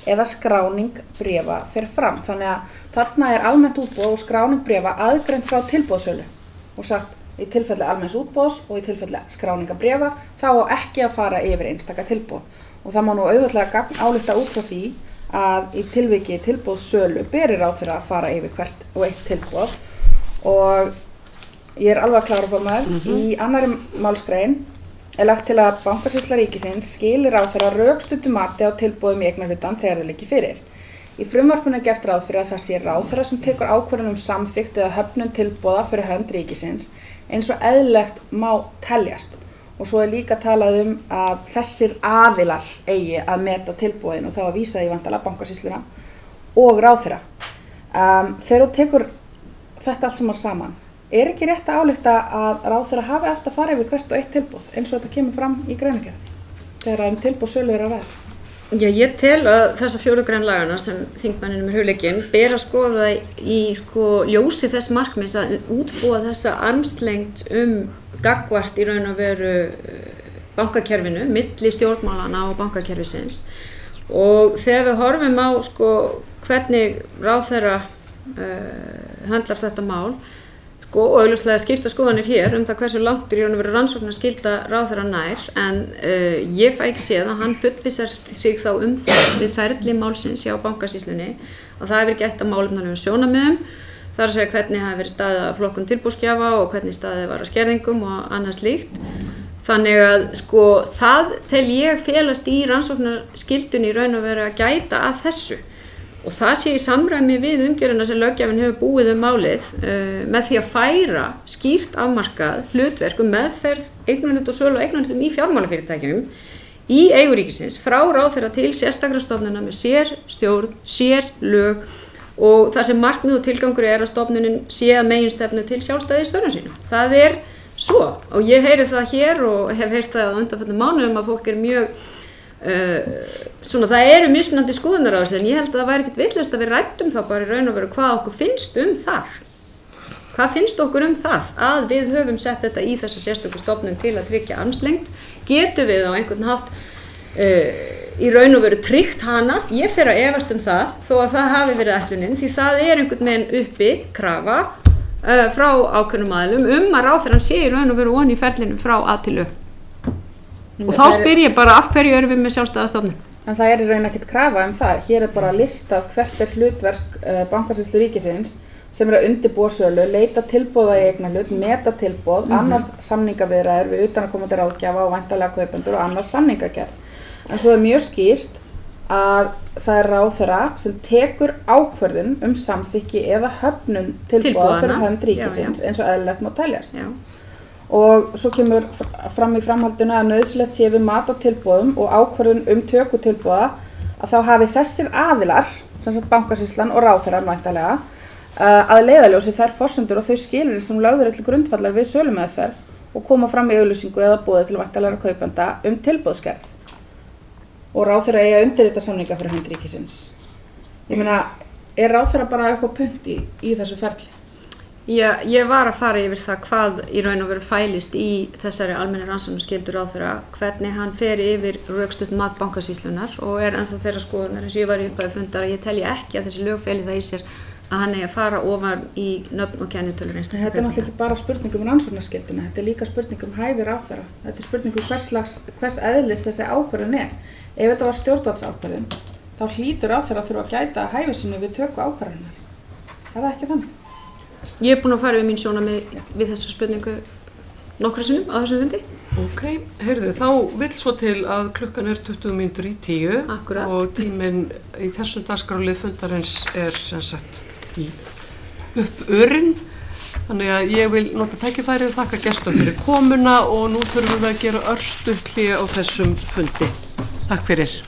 eða skráning bréfa fer fram. Þannig að þarna almennt útboð og skráning bréfa aðgreind frá tilboðssölu og sagt í tilfelli almenns útboðs og í tilfelli skráninga bréfa þá á ekki að fara yfir einstaka tilboð. Og það má nú auðveldlega álykta út frá því að í tilviki tilboðssölu beri ráðherra að fara yfir hvert og eitt tilboð og ég alveg að klára formaður. Í annarri málsgrein lagt til að Bankasýsla ríkisins skili ráðherra rökstuddu mati á tilboðum í eignarhlutann þegar það liggi fyrir. Í frumvarpinu gert ráð fyrir að það sé ráðherra sem tekur ákvörðun samþykkt eða höfnun tilboða fyrir hönd ríkisins eins og eðlilegt má teljast. Og svo líka talað að þessir aðilar eigi að meta tilboðin og það var vísað í væntanlega Bankasýsluna og ráðherra. Þegar þú tekur þetta allt saman ekki rétt að álykta að ráðherra hafi eftir að fara yfir hvert og eitt tilboð eins og þetta kemur fram í greinagerðinni þegar tilboðssölu að ræða? Já, ég tel að þessa 4. grein lagana sem þingmanninum er hugleikin ber að skoða í ljósi þess markmiðs að útbúa þessa armslengd gagnvart í raun og veru bankakerfinu, milli stjórnmálana og bankakerfisins og þegar við horfum á hvernig ráðherra höndlar þetta mál og augljóslega skipta skoðanir hér það hversu langt í raun og veru rannsóknarskylda ráðherra nær en ég fæ ekki séð að hann fullvissar sig þá það við ferli málsins hjá bankasýslunni að það hefur gert að málefnalegum sjónarmiðum þar að segja hvernig hafi verið staðið að flokkun tilboðsgjafa og hvernig staðið var að skerðingum og annað slíkt þannig að það tel ég felast í rannsóknarskyldunni í raun og veru að gæta að þessu og það sé í samræmi við umgjörðina sem löggjafinn hefur búið málið með því að færa skýrt afmarkað hlutverk meðferð eignarhlut og sölu og eignarhlutum í fjármálafyrirtækjum í eigu ríkisins frá ráðherra til sérstakra stofnana með sér stjórn, sér lög og það sem markmið og tilgangur að stofnunin sé að meginstefnu til sjálfstæði í störfum sínum. Það svo og ég heyri það hér og hef heyrt það á undanförnum mánuðum að fólk mjög það eru mismunandi skoðunar á þessu en ég held að það væri ekkert vitlaust að við ræddum þá bara í raun og veru hvað okkur finnst það hvað finnst okkur það að við höfum sett þetta í þessa sérstöku stofnun til að tryggja armslengd getum við á einhvern hátt í raun og veru tryggt hana ég fer að efast það þó að það hafi verið ætlunin því það einhvern veginn uppi krafa frá ákveðnum aðilum að ráðherrann sé í raun og veru ofan í ferlinu frá A til Ö og þá spyr ég bara af hverju erum við með sjálfstæða stofnun? En það í raun ekkert krafa það. Hér bara lista hvert hlutverk bankasýslu ríkisins sem að undirbúa sölu, leita tilboða í eignarhlut, meta tilboð, annars samningaviðræður við utanaðkomandi ráðgjafa og væntanlega kaupendur og annars samningagerð. En svo mjög skýrt að það ráðherra sem tekur ákvörðun samþykki eða höfnun tilboða fyrir hönd ríkisins eins og eðlilegt má teljast. Já. Og svo kemur fram í framhaldinu að nauðsynlegt sé við mat á tilboðum og ákvörðun töku tilboða að þá hafi þessir aðilar, sem sagt bankasýslan og ráðherrann væntanlega, að leiðarljósi þær forsendur og þau skilyrði sem lögður til grundvallar við sölumeðferð og koma fram í auglýsingu eða boði til væntanlegra kaupenda tilboðsgerð. Og ráðherra eigi að undirrita samninga fyrir hönd ríkisins. Ég meina, ráðherra bara upp á punt í þessu ferli? Já, ég var að fara yfir það hvað í raun og veru fælist í þessari almenni rannsóknarskyldu ráðherra, hvernig hann fer yfir rökstutt mat bankasýslunnar og ennþá þeirra skoðunar eins og ég var í upphafi fundar að ég telji ekki að þessi lög feli það í sér að hann eigi að fara ofan í nöfn og kennitölur einstaklega. Þetta náttúrulega ekki bara spurning rannsóknarskylduna, þetta líka spurning hæfi ráðherra. Þetta spurning hvers eðlis þessi ákvörðun Ef þetta var stjórnvaldsákvörðun, þá hlýtur ráðherra að þurfa að gæta hæfi sínu við töku ákvarðarinnar. Það ekki þannig? Ég búin að fara við mín sjónarmið við þessa spurningu nokkru sinnum á þessum fundi. Ok, heyrðu, þá vill svo til að klukkan 20 mínútur í 10. Akkurat. Og tíminn í þessum dagskrárlið fundarins sem sagt í uppurinn. Þannig að ég vil nota tækifærið og þakka gestum fyrir komuna og nú þurfum við að gera örstutt hlé á þessum fundi. Takk fyrir.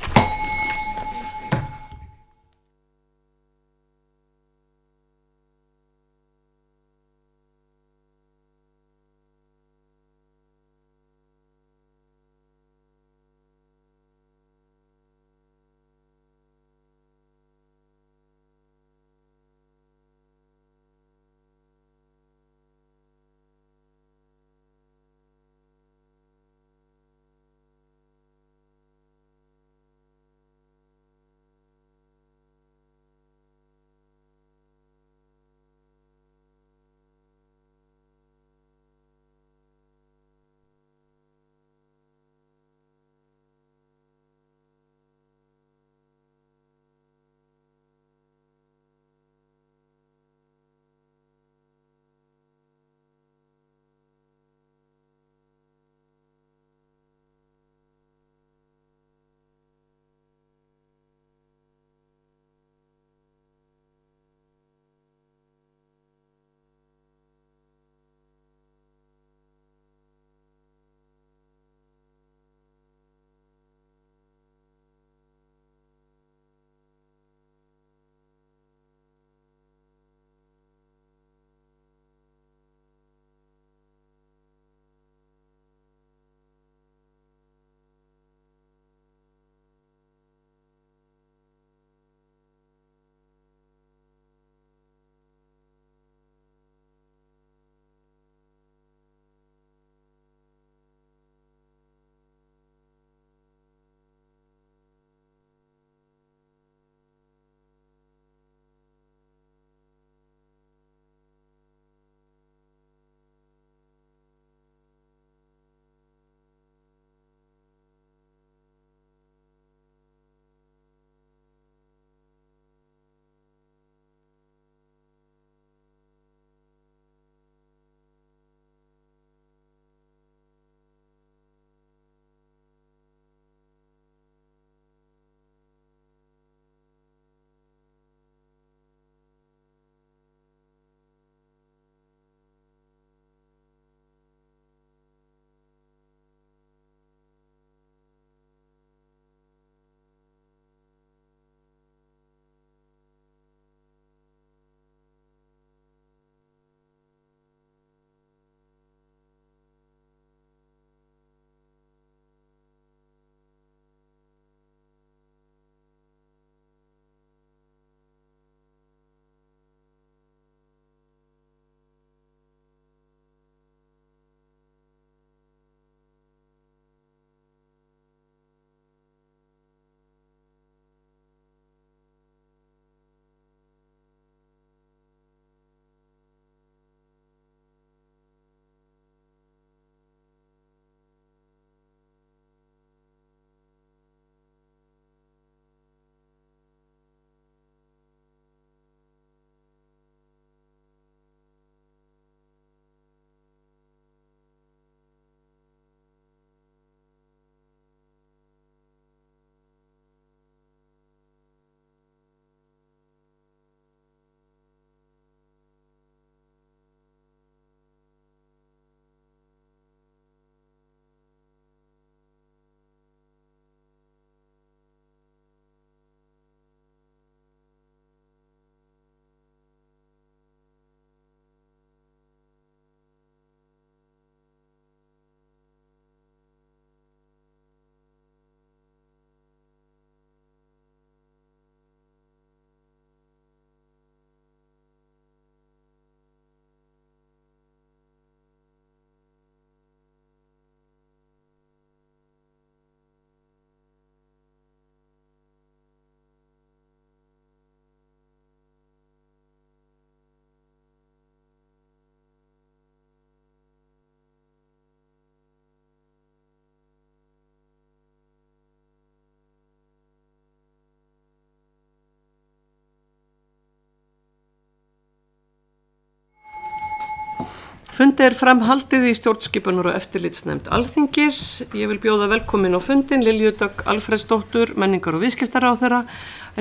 Fundi framhaldið í stjórnskipunar og eftirlitsnefnd Alþingis. Ég vil bjóða velkomin á fundin Lilju Dögg Alfreðsdóttur, menningar- og viðskiptaráðherra,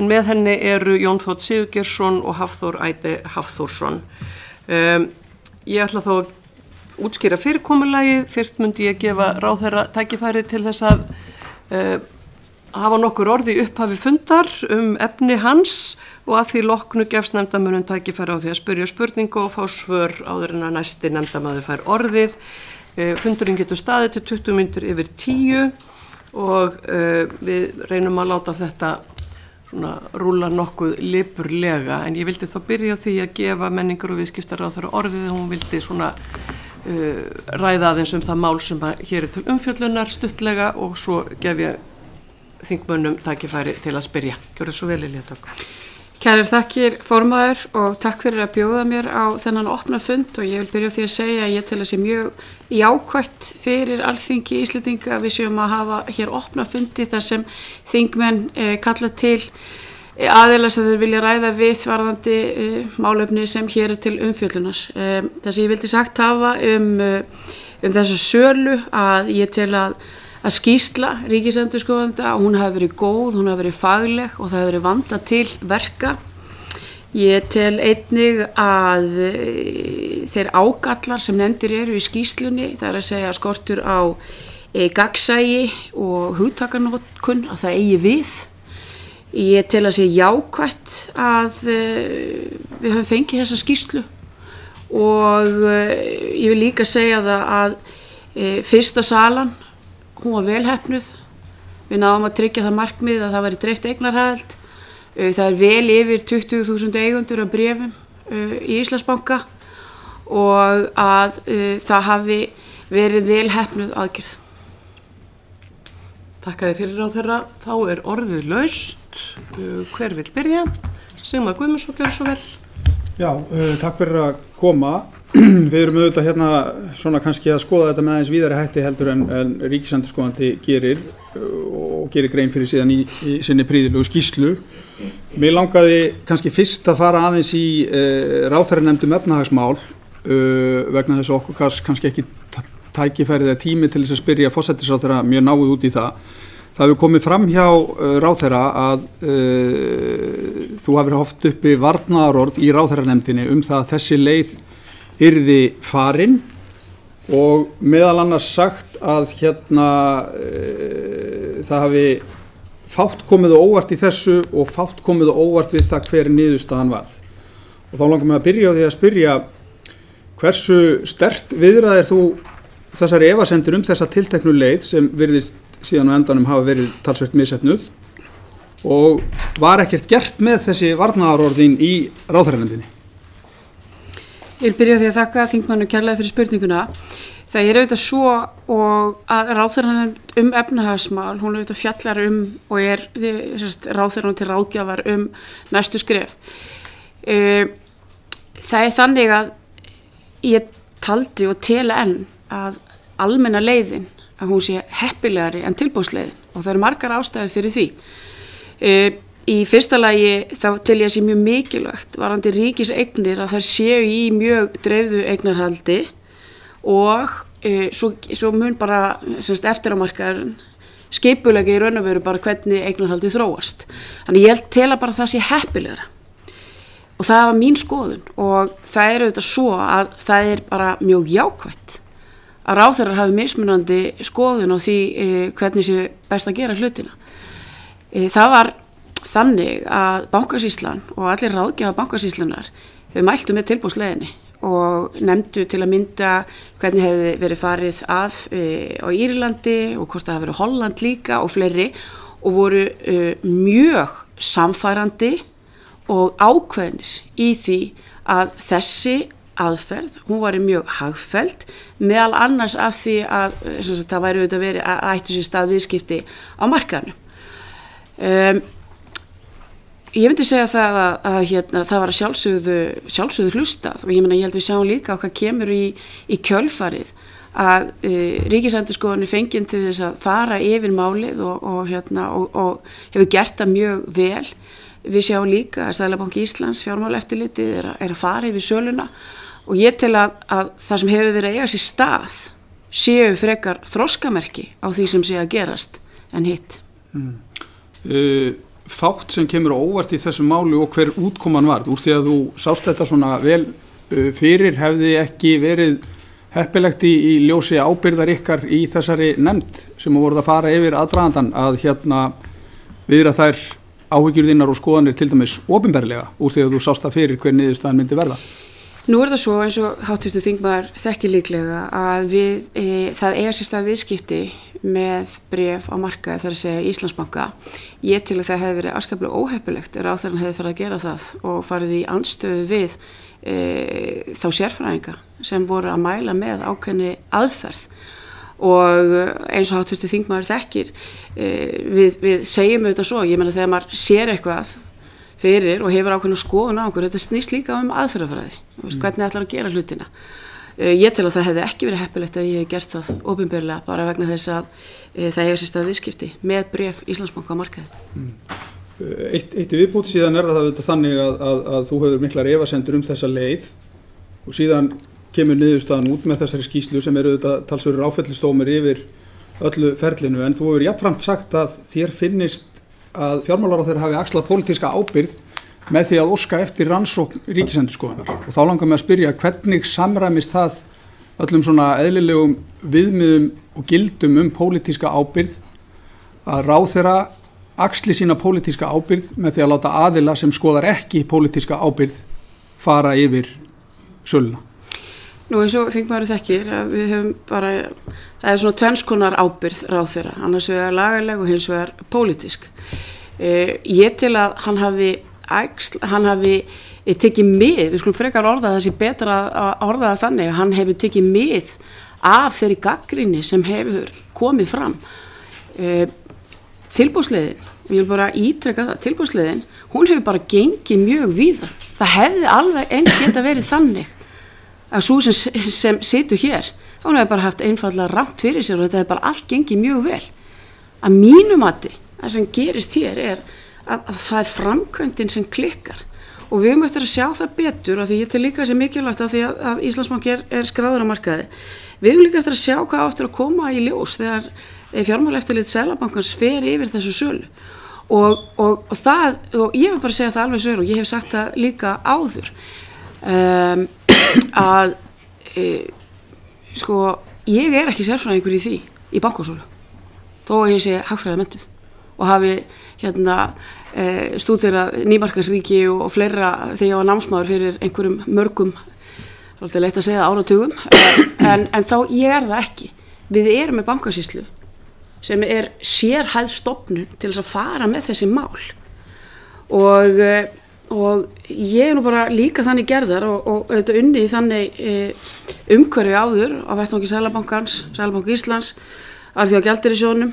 en með henni eru Jón Þór Sigurgeirsson og Hafþór Ædi Hafþórsson. Ég ætla þá að útskýra fyrirkomulagið. Fyrst myndi ég gefa ráðherra tækifæri til þess að hafa nokkur orð í upphafi fundar efni hans og að því loknu gefst nefndamönnum tækifæri á því að spyrja spurningu og fá svör áður en að næsti nefndamaður fær orðið. Fundurinn getur staðið til 20 mínútur yfir 10 og við reynum að láta þetta svona rúla nokkuð lipurlega, en ég vildi þá byrja á því að gefa menningar- og viðskiptaráðherra orðið. Hún vildi svona ræða aðeins það mál sem hér til umfjöllunar stuttlega og svo gef ég þingmönnum tækifæri til að spyrja. Gjörðu svo vel, Lilja Dögg. Kærar þakkir formaður og takk fyrir að bjóða mér á þennan opna fund og ég vil byrja á því að segja að ég tel að sé mjög jákvætt fyrir Alþingi Íslendinga að við séum að hafa hér opna fundi þar sem þingmenn kalla til aðila sem þeir vilja ræða við varðandi málefni sem hér til umfjöllunar. Það sem ég vildi sagt hafa þessu sölu að ég tel að skýrsla ríkisendurskoðanda, hún hafi verið góð, hún hafi verið fagleg og það hafi verið vandað til verka. Ég tel einnig að þeir ágallar sem nefndir eru í skýrslunni, það er að segja skortur á gagnsæi og hugtakanotkun, að það eigi við. Ég tel að sé jákvætt að við höfum fengið þessa skýrslu og ég vil líka segja það að fyrsta salan, hún var velheppnuð. Við náðum að tryggja það markmið að það væri dreift eignarhald. Það er vel yfir 20.000 eigendur af bréfum í Íslandsbanka og að það hafi verið velheppnuð aðgerð. Þakka þið fyrir ráðherra. Þá er orðið laust. Hver vill byrja? Sigmar Guðmundsson, gjörðu svo vel. Já, takk fyrir að koma. Við erum auðvitað hérna svona kannski að skoða þetta með aðeins víðari hætti heldur en ríkisendurskoðandi gerir og gerir grein fyrir síðan í sinni prýðilegu skýrslu. Mér langaði kannski fyrst að fara aðeins í ráðherranefnd efnahagsmál vegna þess að okkur kannski ekki tækifærið eða tími til þess að spyrja forsætisráðherra mjög náið út í það. Það hefur komið fram hjá ráðherra að þú hafir haft uppi varnaðarorð í ráðherranefndinni það að þessi leið yrði farin og meðal annars sagt að það hafi fátt komið á óvart í þessu og fátt komið á óvart við það hver niðurstaðan varð. Og þá langar mig að byrja á því að spyrja hversu sterkt viðraðir þú þessari efasemdir þessa tilteknu leið sem virðist síðan á endanum hafa verið talsvert misheppnuð og var ekkert gert með þessi varnaðarorðin í ráðherranefndinni? Ég vil byrja á því að þakka þingmannu kærlega fyrir spurninguna. Það er auðvitað svo og að ráðherranefnd efnahagsmál, hún auðvitað fjallar og er ráðherranum til ráðgjafar næstu skref. Það er þannig að ég taldi og tela enn að almenna leiðin að hún sé heppilegari en tilboðsleiðin og það eru margar ástæður fyrir því. Í fyrsta lagi þá tel ég að sé mjög mikilvægt varðandi ríkiseignir að þær séu í mjög dreifðu eignarhaldi og svo mun bara eftir á markaðurinn skipulega í raun og veru bara hvernig eignarhaldi þróast. Þannig ég tel að bara það sé heppilegra og það var mín skoðun og það er auðvitað svo að það er bara mjög jákvætt að ráðherrar hafi mismunandi skoðun á því hvernig sé best að gera hlutina. Það var þannig að Bankasýslan og allir ráðgjafar Bankasýslunar þau mæltu með tilboðsleiðinni og nefndu til að mynda hvernig hefði verið farið að á Írlandi og hvort það hefði verið Holland líka og fleiri og voru mjög samfærandi og ákveðnis í því að þessi aðferð, hún var mjög hagfelld meðal annars af því að það væri auðvitað verið að ættu sér stað viðskipti á markaðnum. Ég myndi segja það að það var að sjálfsögðu hlustað og ég held við sjáum líka hvað kemur í kjölfarið að ríkisendurskoðun er fengin til þess að fara yfir málið og hefur gert það mjög vel. Við sjáum líka að Seðlabanki Íslands fjármálaeftirlitið er að fara yfir söluna og ég tel að það sem hefur verið að eiga sér stað séu frekar þroskamerki á því sem sé að gerast en hitt. Fátt sem kemur óvart í þessu máli og hver útkoman var úr því að þú sást þetta svona vel fyrir, hefði ekki verið heppilegt í ljósi ábyrgðar ykkar í þessari nefnd sem voruð að fara yfir aðdragandan að viðra þær áhyggjur þínar og skoðanir til dæmis opinberlega úr því að þú sást það fyrir hver niðurstaðan myndi verða? Nú það svo eins og háttvirtur þingmaður þekkir líklega að það eiga sér stað viðskipti með bréf á markaði, þar að segja Íslandsbanka. Ég til að það hefði verið afskaplega óheppilegt ráðherrann hefði farið að gera það og farið í andstöðu við þá sérfræðinga sem voru að mæla með ákveðni aðferð og eins og háttvirtur þingmaður þekkir við segjum auðvitað svo, ég meina þegar maður sér eitthvað fyrir og hefur ákveðna skoðun á okkur, þetta snýst líka aðferðafræði, hvernig ætlar að gera hlutina. Ég tel að það hefði ekki verið heppilegt að ég hef gert það opinberlega bara vegna þess að það eiga sér stað viðskipti með bréf Íslandsbanka á markaði. Eitt viðbútt síðan það auðvitað þannig að þú hefur miklar efasemdir þessa leið og síðan kemur niðurstaðan út með þessari skýrslu sem auðvitað talsverður áfellisdómur yfir öllu ferlinu, en þú hefur jafnframt sagt að þér finnist að fjármálaráðherra hafi axlað pólitíska ábyrgð með því að óska eftir rannsókn Ríkisendurskoðunar og þá langar mig að spyrja hvernig samræmist það öllum svona eðlilegum viðmiðum og gildum pólitíska ábyrgð að ráðherra axli sína pólitíska ábyrgð með því að láta aðila sem skoðar ekki pólitíska ábyrgð fara yfir söluna. Nú eins og þingmaður þekkir að við höfum bara, það svona tvennskonar ábyrgð ráðherra, annars vegar lagaleg og hins vegar pólitísk. Ég til að hann hafi tekið mið, við skulum frekar orða það sé betra að orða það þannig að hann hefur tekið mið af þeirri gagnrýni sem hefur komið fram. Tilboðsleiðin, og ég vil bara ítreka það, tilboðsleiðin, hún hefur bara gengið mjög víða. Það hefði alveg eins geta verið þannig að svo sem situr hér, hún hefur bara haft einfallega rangt fyrir sér og þetta hefur bara allt gengið mjög vel. Að mínu mati, það sem gerist hér að það er framkvæmdin sem klikkar og við höfum eftir að sjá það betur og því ég tel líka þessi mikilvægt að því að Íslandsbanki er skráður á markaði. Við höfum líka eftir að sjá hvað áttur að koma í ljós þegar fjármálaeftirlit Seðlabankans fer yfir þessu sölu og ég vil bara segja það alveg sögur og ég hef sagt það líka áður að sko ég er ekki sérfræðingur í því í bankasölu þó að ég sé hagfræðimenntuð og hafi stúderað nýmarkaðsríki og fleira þegar ég var námsmaður fyrir einhverjum mörgum, svolítið leitt að segja áratugum, en þá ég það ekki. Við erum með bankasýslu sem er sérhæfð stofnun til þess að fara með þessi mál og ég er nú bara líka þannig gerðar og auðvitað unni í þannig umhverfi áður á vettvangi Seðlabankans, Seðlabanka Íslands, Alþjóðagjaldeyrissjóðnum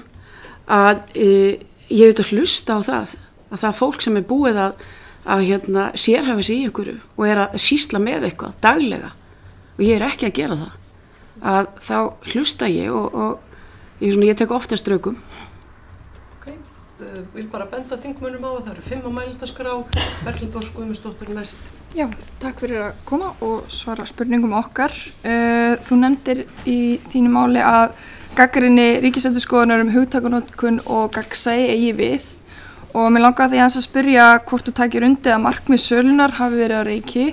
að ég auðvitað hlusta á það fólk sem er búið að sérhæfa sig í einhverju og er að sýsla með eitthvað daglega og ég er ekki að gera það, að þá hlusta ég og ég tek ofta strökum. Vil bara benda þingmönnum á að það eru 5 á mælendaskrá, Berglind Ósk Guðmundsdóttir næst. Já, takk fyrir að koma og svara spurningum okkar. Þú nefndir í þínu máli að gagnrýni Ríkisendurskoðunar hugtakanotkun og gagnsæi eigi við og mér langaði því að spyrja hvort þú takir undir að markmið sölunar hafi verið á reiki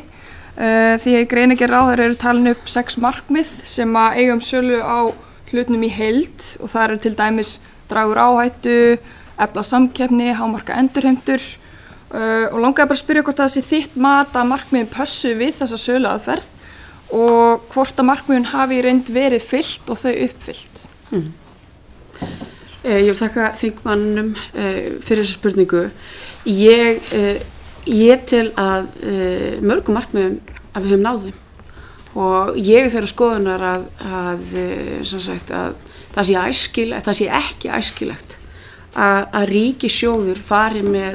því að í greinargerð ráðherra eru talin upp 6 markmið sem að eiga sölu á hlutnum í heild og það eru til dæmis dragur áhættu, efla samkeppni, hámarka endurheimtur og langaði bara að spyrja hvort það sé þitt mat að markmiðin pössu við þessa söluaðferð og hvort að markmiðin hafi í reynd verið fyllt og þau uppfyllt. Ég vil þakka þingmannum fyrir þessu spurningu. Ég tel að mörgum markmiðum að við höfum náð þeim og ég er þeirra skoðunar að það sé ekki æskilegt að ríkissjóður fari með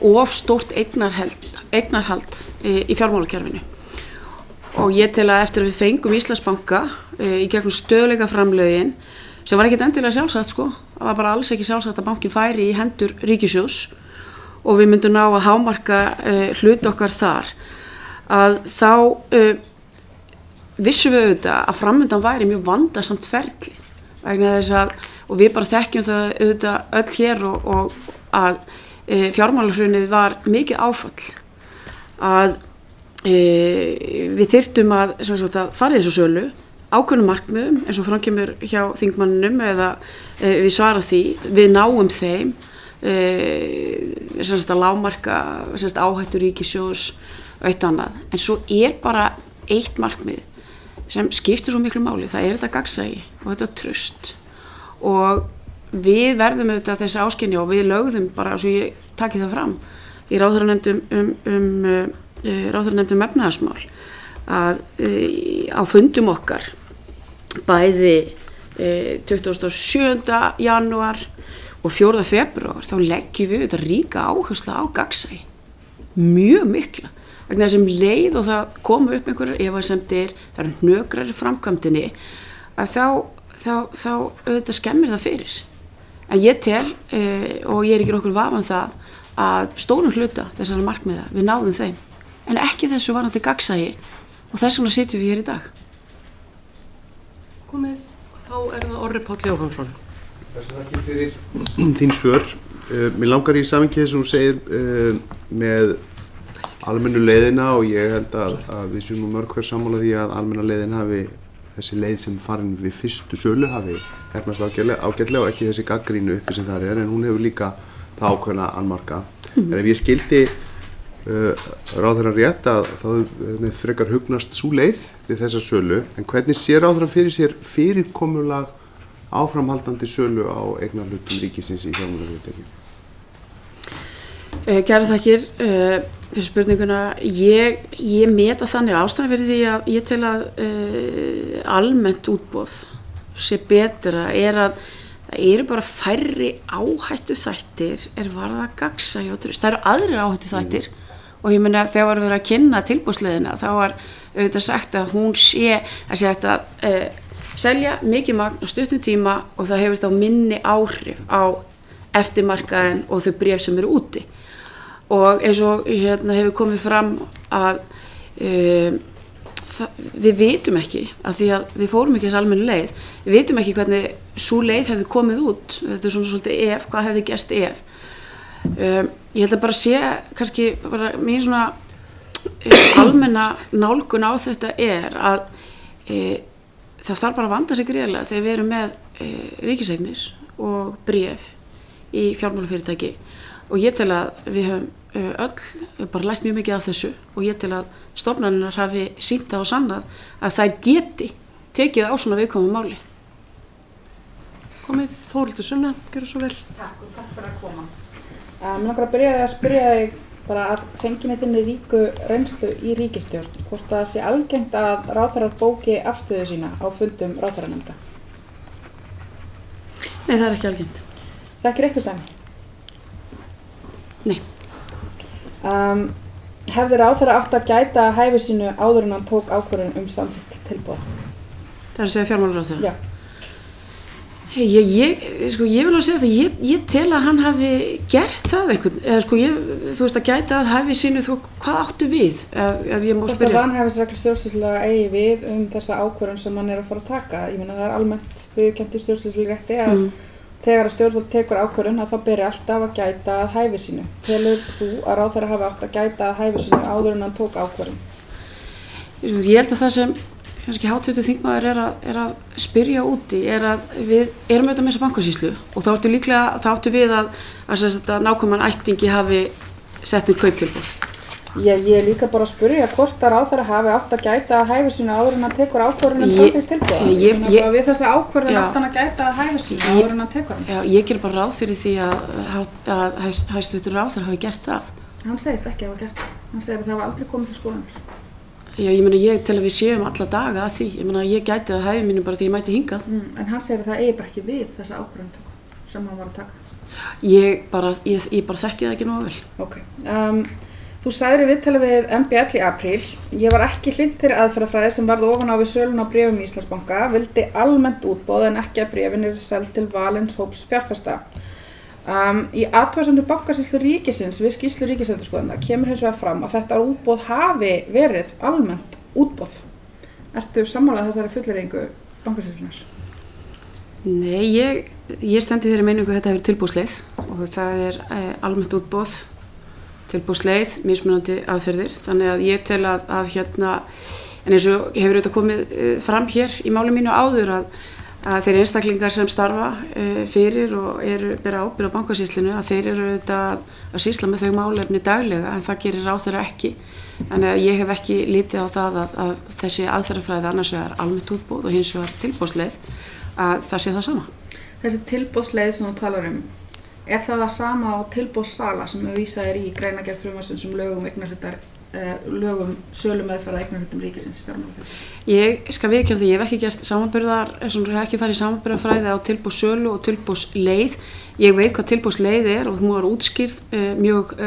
of stórt eignarhald í fjármálakerfinu og ég tel að eftir að við fengum Íslandsbanka í gegnum stöðugleikaframlögin sem var ekkert endilega sjálfsagt það var bara alls ekki sjálfsagt að bankin færi í hendur ríkissjóðs og við myndum ná að hámarka hlut okkar þar að þá vissum við auðvitað að framöndan væri mjög vandasamt ferli vegna þess að, og við bara þekkjum það auðvitað öll hér og að fjármálahrunið var mikið áfall að við þyrftum að fara í þessu sölu ákveðnum markmiðum eins og framkemur hjá þingmanninum eða við svara því, við náum þeim að lágmarka áhættu ríkissjóðs og eitt annað, en svo bara eitt markmið sem skiptir svo miklu máli, það þetta gagnsæi og þetta traust og við verðum auðvitað þessi áskynja og við lögðum bara, svo ég taki það fram í ráðherranefndum ráðherranefndum efnahagsmál að á fundum okkar bæði 27. janúar og 4. febrúar þá leggjum við auðvitað ríka áherslu á gagnsæi, mjög mikla vegna þessum leið og það komu upp einhverjar efasemdir, það hnökrar í framkvæmdinni að þá auðvitað skemmir það fyrir. En ég tel, og ég ekki nokkur vafa það, að stórum hluta þessara markmiða, við náðum þeim, en ekki þessu varandi gagnsæi og þess vegna sitjum við hér í dag. Komið, þá það Orri Páll Jóhannsson. Þessu þakki fyrir þín svör. Mér langar í samhengi þess að þú segir með almennu leiðina og ég held að við séum nú mörg hver sammála því að almenna leiðin hafi þessi leið sem farin við fyrstu sölu hafi hefnast ágætlega og ekki þessi gagnrýnu uppi sem þar en hún hefur líka það ákveðna annmarka. En ef ég skildi ráðherrann rétt að það frekar hugnast sú leið við þessa sölu, en hvernig sér ráðherrann fyrir sér fyrirkomulag áframhaldandi sölu á eignarhlutum ríkisins í fjármálafyrirtækjum? Kærar þakkir fyrir spurninguna. Ég meta þannig ástæðan fyrir því að ég tel að almennt útboð sé betra að það eru bara færri áhættu þættir varða gagnsæi og traust. Það eru aðrir áhættu þættir og ég meina þegar var verið að kynna tilboðsleiðina þá var auðvitað sagt að hún sé að selja mikið magn á stuttum tíma og það hefur þá minni áhrif á eftirmarkaðinn og þau bréf sem eru úti. Og eins og hefur komið fram að við vitum ekki, af því að við fórum ekki þessi almennu leið, við vitum ekki hvernig sú leið hefði komið út, þetta svona svolítið hvað hefði gerst ef. Ég held að bara sé, kannski bara mín svona almenna nálgun á þetta að það þarf bara að vanda sig greiðlega þegar við erum með ríkiseignir og bréf í fjármálafyrirtæki og ég tel að við höfum öll bara lært mjög mikið af þessu og ég tel að stofnanirnar hafi sýnt það og sannað að þær geti tekið á svona viðkvæmu máli. Komið, Þórhildur Sunna, gjörðu svo vel. Takk fyrir að koma. Mér langar að byrja að spyrja þig bara að fenginni þinni ríku reynslu í ríkisstjórn, hvort það sé algengt að ráðherrar bóki afstöðu sína á fundum ráðherranefnda? Nei, það ekki algengt. Þekkir eitthvað dæmi? Nei. Hefði ráðherra átt að gæta hæfi sínu áður en hann tók ákvörðun samþykkt tilboð? Það að segja fjármálaráðherra? Já. Ég vil að segja það, ég tel að hann hafi gert það einhvern, þú veist að gæta að hæfi sínu, hvað áttu við, ef ég má spyrja? Hvort að vanhæfisreglu stjórnsýslulega eigi við þessa ákvörðun sem hann að fara að taka? Ég meina það almennt viðurkennt í stjórnsýslurétti að þegar að stjórnvald tekur ákvörðun að það beri alltaf að gæta að hæfi sínu. Telur þú að ráðherra hafi átt að gæta að hæfi sínu áður en hann tók ákvörðun? Ég held að það sem kannski háttvirtur þingmaður að spyrja úti að við erum auðvitað með þessa bankasýslu og þá áttu við að nákvæman ættingi hafi sett inn kauptilboð. Ég er líka bara að spyrja hvort að ráðherra hafi átt að gæta að hæfi sínu áður en hann tekur ákvörðun samþykkt tilboð. Við þessa ákvörðun átt hann að gæta að hæfi sínu áður en hann tekur hann. Já, ég ger bara ráð fyrir því að hæstvirtur ráðherra hafi gert það. Hann segist ekki að hafa gert það. Hann segir að það hafa aldrei komið til skoðunar. Já, ég meina ég tel að við séum alla daga að því. Ég meina ég gæti að hæfi mínu bara því ég mæti hingað. En hann segir að það eigi bara ekki við þessa ákvörðun sem hann var að taka. Ég bara þekki það ekki nógu vel. Okay. Þú sagðir í viðtali við MBL í apríl, ég var ekki hlynnt þeirri aðferðafræði sem varð ofan á við söluna á bréfum í Íslandsbanka, vildi almennt útboð en ekki að bréfin eru seld til valins hóps fjárfesta. Í athugasemdum Bankasýslu ríkisins við skýrslu ríkisendurskoðanda kemur hins vegar fram að þetta útboð hafi verið almennt útboð. Ertu sammála þessari fullyrðingu Bankasýslunar? Nei, ég stendi þeirri meiningu að þetta hefur tilboðsleið og það almennt útboð, tilboðsleið, mismunandi aðferðir. Þannig að ég tel að hérna, en eins og hefur þetta komið fram hér í máli mínu áður að þeir einstaklingar sem starfa fyrir og bera ábyrgð á Bankasýslunni að þeir eru auðvitað að sýsla með þau málefni daglega en það gerir ráðherra ekki. Þannig að ég hef ekki litið á það að þessi aðferðafræði annars vegar almennt útboð og hins vegar tilboðsleið að það sé það sama. Þessi tilboðsleið sem þú talar það sama á tilboðssala sem við vísað í greinargerð frumvarpsins lögum eignarhlutar lögum sölumeðferð eignarhlutum ríkisins í fjármálafyrirtækjum. Ég skal viðurkenna því, ég hef ekki gert samanburðar, hef ekki farið samanburðarfræði á tilboðssölu og tilboðsleið. Ég veit hvað tilboðsleið og hún var útskýrð mjög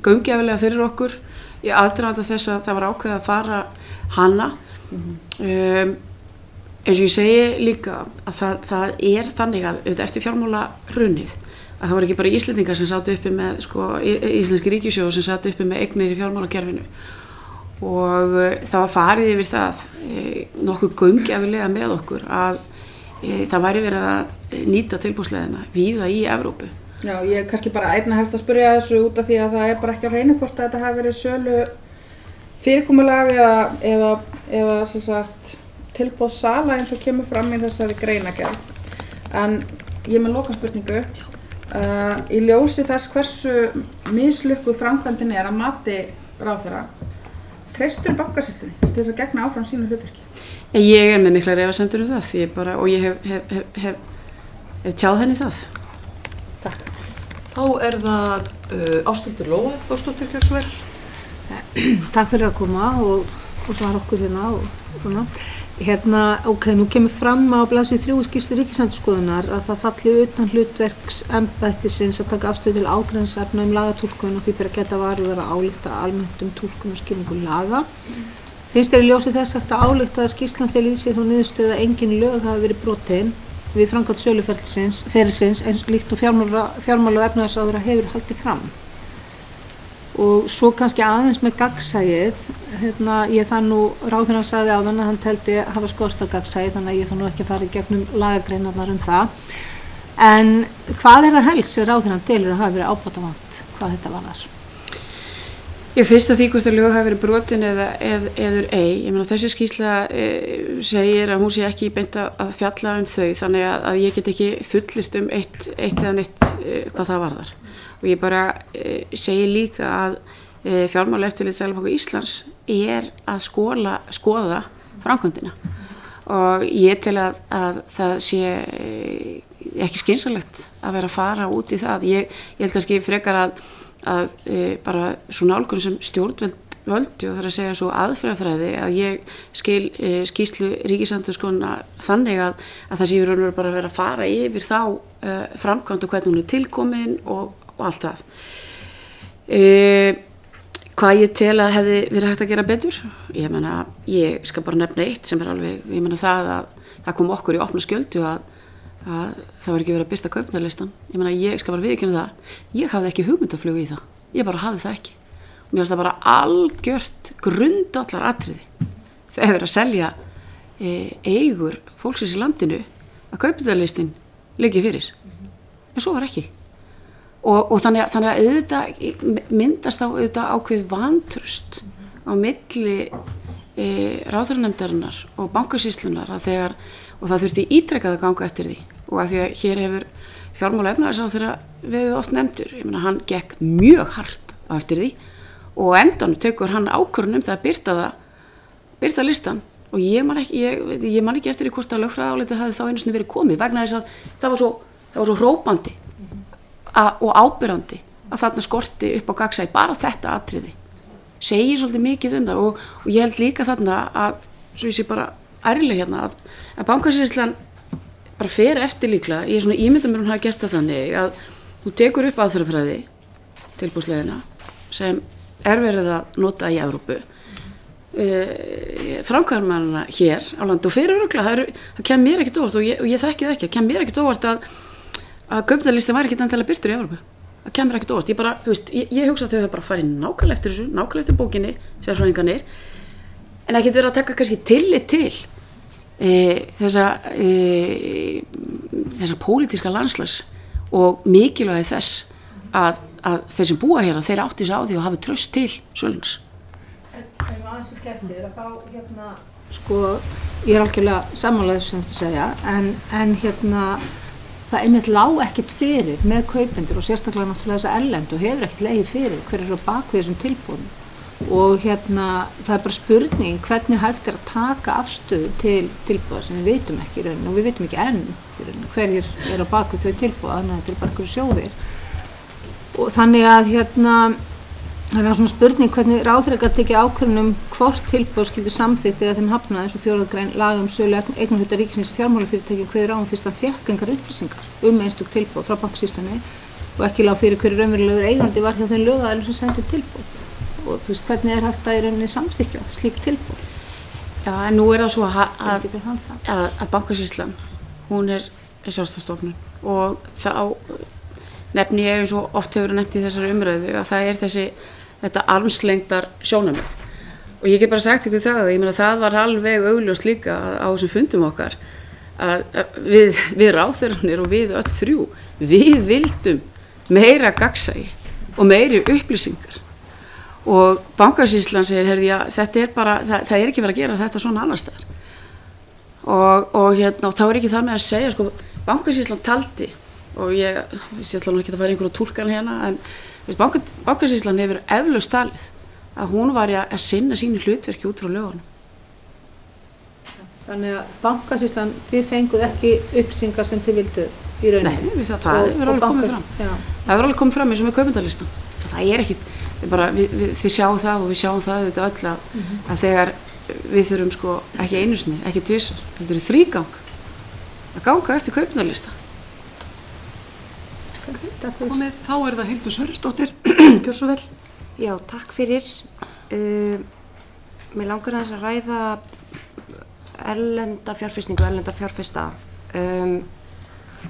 gaumgæfilega fyrir okkur í aðdraganda þess að það var ákveðið að fara hana. Eins og ég segi líka að það þannig að eftir fjármálahrunið að það var ekki bara Íslendingar sem sátu uppi með íslenski ríkissjóður sem sátu uppi með eignir í fjármálakerfinu og það var farið yfir það nokkuð gaumgæfilega með okkur að það væri verið að nýta tilboðsleiðina víða í Evrópu. Já, ég kannski bara einna helst að spyrja þessu út af því að það bara ekki á hreinu hvort að þetta hafi verið sölu fyrirkomulag eða sem sagt tilboðssala eins og kemur fram í þessari greinargerð. En ég með lokaspurningu. Í ljósi þess hversu mislukkuð framkvæmdin að mati ráðherra, treystur Bankasýslunni til þess að gegna áfram sínu hlutverki? Ég með miklar efasemdir það og ég hef tjáð henni það. Takk. Þá það Ásthildur Lóa Þórsdóttir Kjörsvel. Takk fyrir að koma og svara okkur hérna og svona. Nú kemur fram á blaðsíðu 3 skýrslu ríkisendurskoðunar að það falli utan hlutverks embættisins að taka afstöðu til ágreiningsefna lagatúlkun og því ber að geta varúðar að álykta almennt túlkun og skýringu laga. Finnst þér í ljósi þess hægt að álykta að skýrslan feli í sér þá niðurstöðu að engin lög hafi verið brotin við framkvæmd söluferlisins eins líkt og fjármála- og efnahagsráðherra hefur haldið fram? Og svo kannski aðeins með gagnsæið, ráðherrann sagði áðan að hann teldi hafa skort á gagnsæið, þannig að ég þá ekki að fara í gegnum lagagreinarnar það. En hvað það helst sem ráðherrann telur að hafa verið ábótavant, hvað þetta varðar? Ég fyrst að því hvort að lög hafi verið brotin eða ei. Ég meina þessi skýrsla segir að hún sé ekki beint að fjalla þau, þannig að ég get ekki fullyrt eitt eða neitt hvað það varðar. Og ég bara segi líka að Fjármálaeftirlit Seðlabanka Íslands að skoða framkvæmdina og ég tel að það sé ekki skynsamlegt að vera að fara út í það. Ég held kannski frekar að bara svo nálgun sem stjórnvöld völdu og það að segja svo aðferðafræði að ég skil skýrslu Ríkisendurskoðunar þannig að það sé í raun og veru bara að vera að fara yfir þá framkvæmd og hvernig hún tilkomin og allt það. Hvað ég tel að hefði verið hægt að gera betur? Ég meina, ég skal bara nefna eitt sem alveg, ég meina það að það kom okkur í opna skjöldu að það var ekki verið að birta kaupnarlistan. Ég meina, ég skal bara viðurkenna það. Ég hafði ekki hugmyndaflug í það. Ég bara hafði það ekki. Mér finnst það bara algjört grundvallar atriði. Það hefur verið að selja eigur fólksins í landinu að kaupnarlistin liggi fyrir. En svo var ekki. Og þannig að auðvitað myndast þá auðvitað ákveðið vantraust á milli ráðherranefndarinnar og Bankasýslunnar og það þurfti ítrekað að ganga eftir því og að því að hér hefur fjármála- og efnahagsráðherra verið oft nefndur. Ég meina hann gekk mjög hart á eftir því og endanum tekur hann ákvörðun það að birta listan og ég man ekki eftir því hvort að lögfræðiálitið hafi þá einu sinni verið komið vegna þess að það var svo hrópandi og ábyrrandi að þarna skorti upp á gagnsæi bara þetta atriði segir svolítið mikið það og ég held líka þarna að svo ég sé bara ærlega hérna að Bankasýslan bara fer eftir líklega, ég er svona ímyndum hún hafi gert það þannig að hún tekur upp aðferðafræði tilboðsleiðina sem verið að nota í Evrópu framkvæmdina hér á land og fyrir örugglega það kem mér ekkert óvart og ég þekki það ekki, kem mér ekkert óvart að kaupendalistin væri ekkert endilega birtur í Evrópu. Það kemur ekkert óvart. Ég bara, þú veist, ég hugsa að þau hefur bara farið nákvæmlega eftir þessu, nákvæmlega eftir bókinni, sérfræðingarnir, en ekkert verið að taka kannski tillit til þessa pólitíska landslags og mikilvægi þess að þeir sem búa hérna, þeir átti sig á því og hafi traust til sölunars. En aðeins við skeftir að þá sko, ég algjörlega sammála þessu sem þú segja, en það einmitt lá ekkert fyrir með kaupendur og sérstaklega náttúrulega þessa erlendu og hefur ekkert legið fyrir hver á bak við þessum tilboðum. Og það bara spurning hvernig hægt að taka afstöðu til tilboða sem við veitum ekki í rauninni og við veitum ekki enn í rauninni hverjir á bak við þau tilboða, þannig að þetta bara einhverju sjóðir. Og þannig að það var svona spurning hvernig ráðherra gat tekið ákvörðun hvort tilboð skyldu samþykkt eða þeim hafnað eins og 4. grein laga sölu eignarhluta ríkisins í fjármálafyrirtæki kveður á fyrst hann fékk engar upplýsingar einstök tilboð frá Bankasýslunni og ekki lá fyrir hverju raunverulegur eigandi var hjá þeim lögaðilum sem sendi tilboð. Og þú veist, hvernig hægt að í rauninni samþykkja slík tilboð? Já, en nú það svo að Bankasýslan, hún sjálfstæðsstofnun og þá nefni ég eins og oft hefur nefnt í þessari umræðu að það þetta armslengdar sjónarmið. Og ég get bara sagt ykkur það, ég meina það var alveg augljóst líka á þessum fundum okkar að við ráðherrarnir og við öll þrjú, við vildum meira gagnsæi og meiri upplýsingar. Og Bankasýslan segir, þetta bara, það ekki verið að gera þetta svona annars staðar. Og þá ekki það með að segja, sko, Bankasýslan taldi, og ég ætla nú ekki að fara einhverju túlkan hérna, en Bankasýslan hefur eflaust talið að hún var að sinna sínu hlutverki út frá lögunum. Þannig að Bankasýslan, þið fenguð ekki upplýsingar sem þið vildu í rauninni? Nei, það hefur alveg komið fram. Það hefur alveg komið fram eins og með kaupendalistan. Það ekki, þið sjáum það og við sjáum það auðvitað öll að þegar við þurfum sko ekki einu sinni, ekki tvisvar, þetta þrígang að ganga eftir kaupendalista. Og með þá það Hildur Sverrisdóttir, gjör svo vel. Já, takk fyrir. Mér langar aðeins að ræða erlenda fjárfestingu, erlenda fjárfesta.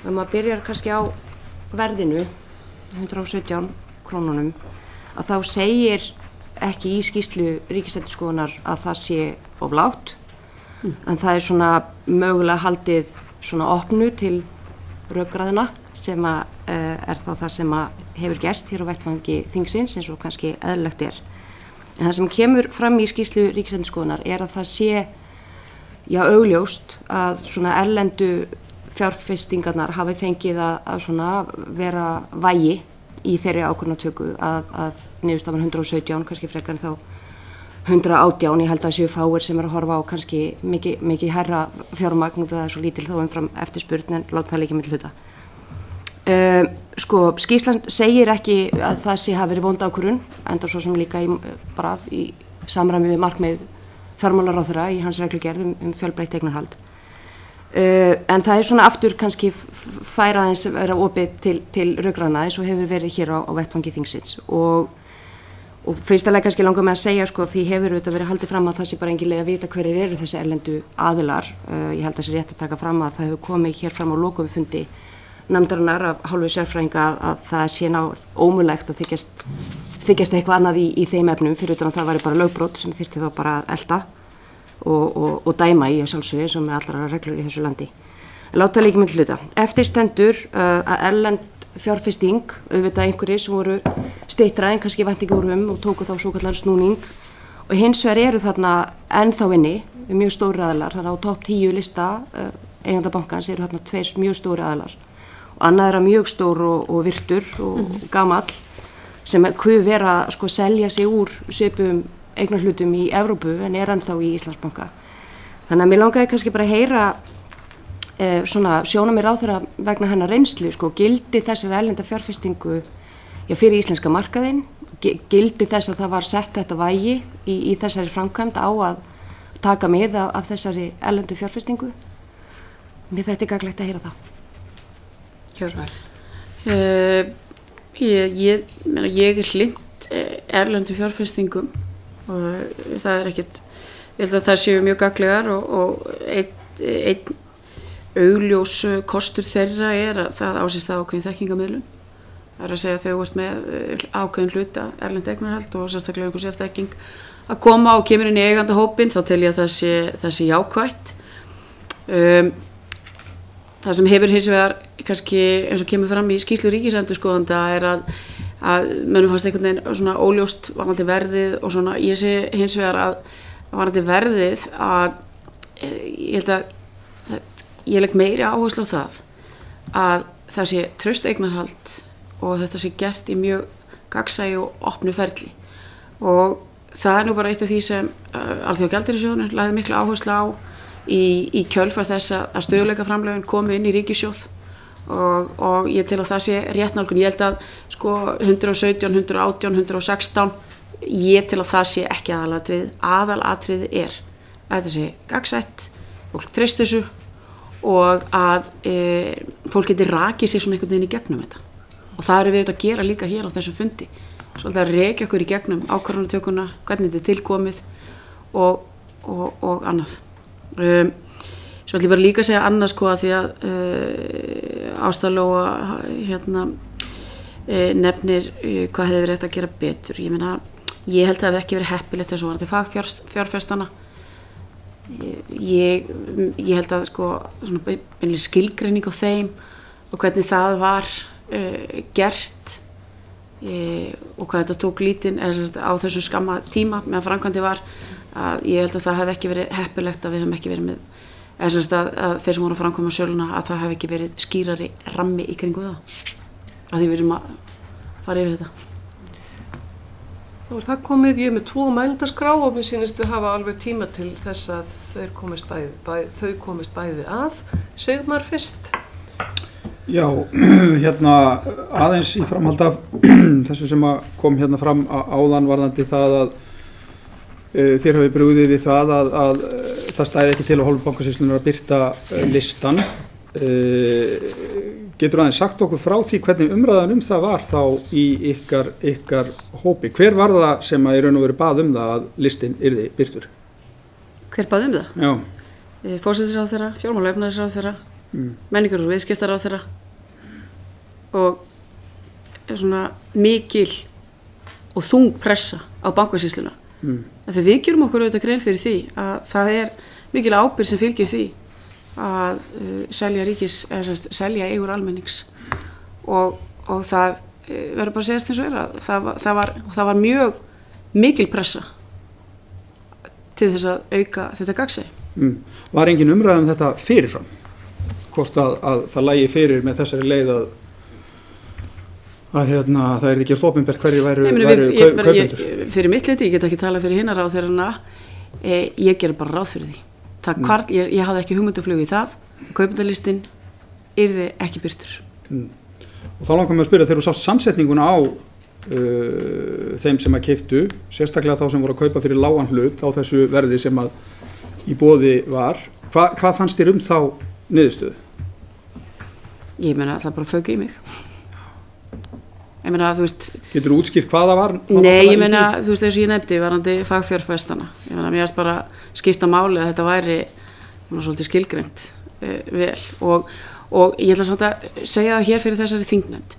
Maður byrjar kannski á verðinu, 117 krónunum, að þá segir ekki í skýrslu Ríkisendurskoðunar að það sé of lágt, en það svona mögulega haldið svona opnu til rökræðina sem þá það sem hefur gerst hér á vettvangi þingsins eins og kannski eðlilegt er. En það sem kemur fram í skýrslu Ríkisendurskoðunar að það sé augljóst að svona erlendu fjárfestingarnar hafi fengið að svona vera vægi í þeirri ákvörðunartöku að niðurstafan 117, kannski frekar en þá 118, ég held að séu fáir sem að horfa á kannski mikið hærra fjármagn og það svo lítil þó umfram eftirspurn en láta það leikja milli hluta. Sko, skýrslan segir ekki að það sé hafi verið vond ákvörðun, enda svo sem líka í samræmi við markmið fjármálaráðherra í hans reglugerð fjölbreytt eignarhald. En það svona aftur kannski færa aðeins vera opið til rökræðna eins og hefur verið hér á vettvangi þingsins og fyrstulega kannski langar með að segja sko því hefur auðvitað verið haldið fram að það sé bara engin leið að vita hverjir eru þessi erlendu aðilar. Ég held að það sé rétt að taka fram að það hefur komið hér fram á lokafundi nefndarinnar af hálfu sérfræðinga að það sé ómögulegt að þykjast eitthvað annað í þeim efnum fyrir utan að það væri bara lögbrot sem þyrfti þá bara að elta og dæma í að sjálfsögðu eins og með allar reglur í þessu landi. Láta leikja milli hluta. Eftir stendur að erlend fjárfesting, auðvitað einhverjir sem voru styttra en kannski væntingar voru og tóku þá svokallaðan snúning og hins vegar eru þarna ennþá inni mjög stóri aðilar, þannig á topp 10 lista eiganda bankans eru þarna 2 mjög stóri aðilar og annað mjög stór og virtur og gamall sem kuð vera sko selja sig úr svipum eignarhlutum í Evrópu en ennþá í Íslandsbanka. Þannig að mér langaði kannski bara að heyra svona sjónarmið ráðherra vegna hennar reynslu, sko, gildi þessari erlenda fjárfestingu fyrir íslenska markaðinn, gildi þess að það var sett þetta vægi í þessari framkvæmd á að taka mið af þessari erlendu fjárfestingu. Mér þetta gagnlegt að heyra það. Gjör svo vel. Ég hlynnt erlendu fjárfestingum og það ekkert, ég held að það séu mjög gagnlegar og einn augljós kostur þeirra að það ásist það ákveðin þekkingamidlun. Það að segja að þau vart með ákveðin hluta erlend eignarhald og sérstaklega einhver sérþekking að koma og kemur inn í eigandahópinn, þá tel ég að það sé jákvætt. Það sem hefur hins vegar kannski eins og kemur fram í skýrslu ríkisendurskoðanda að mönnum fannst einhvern veginn svona óljóst varðandi verðið og svona ég sé hins vegar að varðandi verðið að ég held að ég legg meiri áherslu á það sé traust eignarhald og þetta sé gert í mjög gagnsæi og opnu ferli og það nú bara eitt af því sem Alþjóðagjaldeyrissjóðurinn lagði mikla áherslu á í kjölfar þess að stöðugleikaframlögin komi inn í ríkissjóð og ég tel að það sé rétt nálgun. Ég held að sko 117, 118, 116 ég tel að það sé ekki aðalatriði að þetta sé gagnsætt, fólk treysti þessu og að fólk geti rakið sér svona einhvern veginn í gegnum þetta og það við auðvitað að gera líka hér á þessum fundi svolítið að rekja okkur í gegnum ákvarðanatökuna, hvernig þetta er tilkomið og annað. Svo ætlum ég bara líka að segja annað sko að því að Ásta Lóa nefnir hvað hefði verið hægt að gera betur. Ég meina, ég held að það hefði ekki verið heppilegt þess að varðandi fagfjárfestana. Ég held að sko svona beinlega skilgreining á þeim og hvernig það var gert og hvað þetta tók lítinn á þessu skamma tíma meðan framkvæmdi var að ég held að það hef ekki verið heppilegt að við höfum ekki verið með að þeir sem voru að framkvæma söluna að það hef ekki verið skýrari rammi í kringu það að því við erum að fara yfir þetta. Þá er það komið, ég með 2 mælendaskrá og mér sýnist við hafa alveg tíma til þess að þau komist bæði að. Sigmar fyrst. Já, aðeins í framhald af þessu sem kom fram áðan varðandi það að þér hafi brugðið í það að það stæði ekki til að hálfu Bankasýslunnar að birta listan. Getur aðeins sagt okkur frá því hvernig umræðan það var þá í ykkar hópi? Hver var það sem í raun og veru bað það að listin yrði birtur? Hver bað það? Já. Forsætisráðherra, fjármála- og efnahagsráðherra, menningar- og viðskiptaráðherra og svona mikil og þung pressa á Bankasýsluna. Þegar við gerum okkur auðvitað grein fyrir því að það mikil ábyrgð sem fylgir því að selja eigur almennings og það verður bara að segjast eins og það var mjög mikil pressa til þess að auka þetta gagnsæi. Var engin umræða þetta fyrirfram? Hvort að það lægi fyrir með þessari leið að það er ekki opinbert hverju væru kaupendur? Fyrir mitt leyti, ég get ekki talað fyrir hinna ráðherrana, ég ger bara ráð fyrir því. Ég hafði ekki hugmyndaflug í það, kaupendalistinn yrði ekki birtur. Og þá langar mig að spyrja, þegar þú sást samsetninguna á þeim sem að keyptu, sérstaklega þá sem voru að kaupa fyrir lágan hlut á þessu verði sem að í boði var, hvað fannst þér þá niðurstöðu? Ég meina, það bara fauk í mig. Ég meina, þú veist... Getur þú útskýrt hvað það var? Nei, ég meina, þú veist, eins og ég nefndi varðandi fagfjárfestana. Ég meina, mér bara skipta máli að þetta væri svolítið skilgreint vel og ég ætla samt að segja það hér fyrir þessari þingnefnd.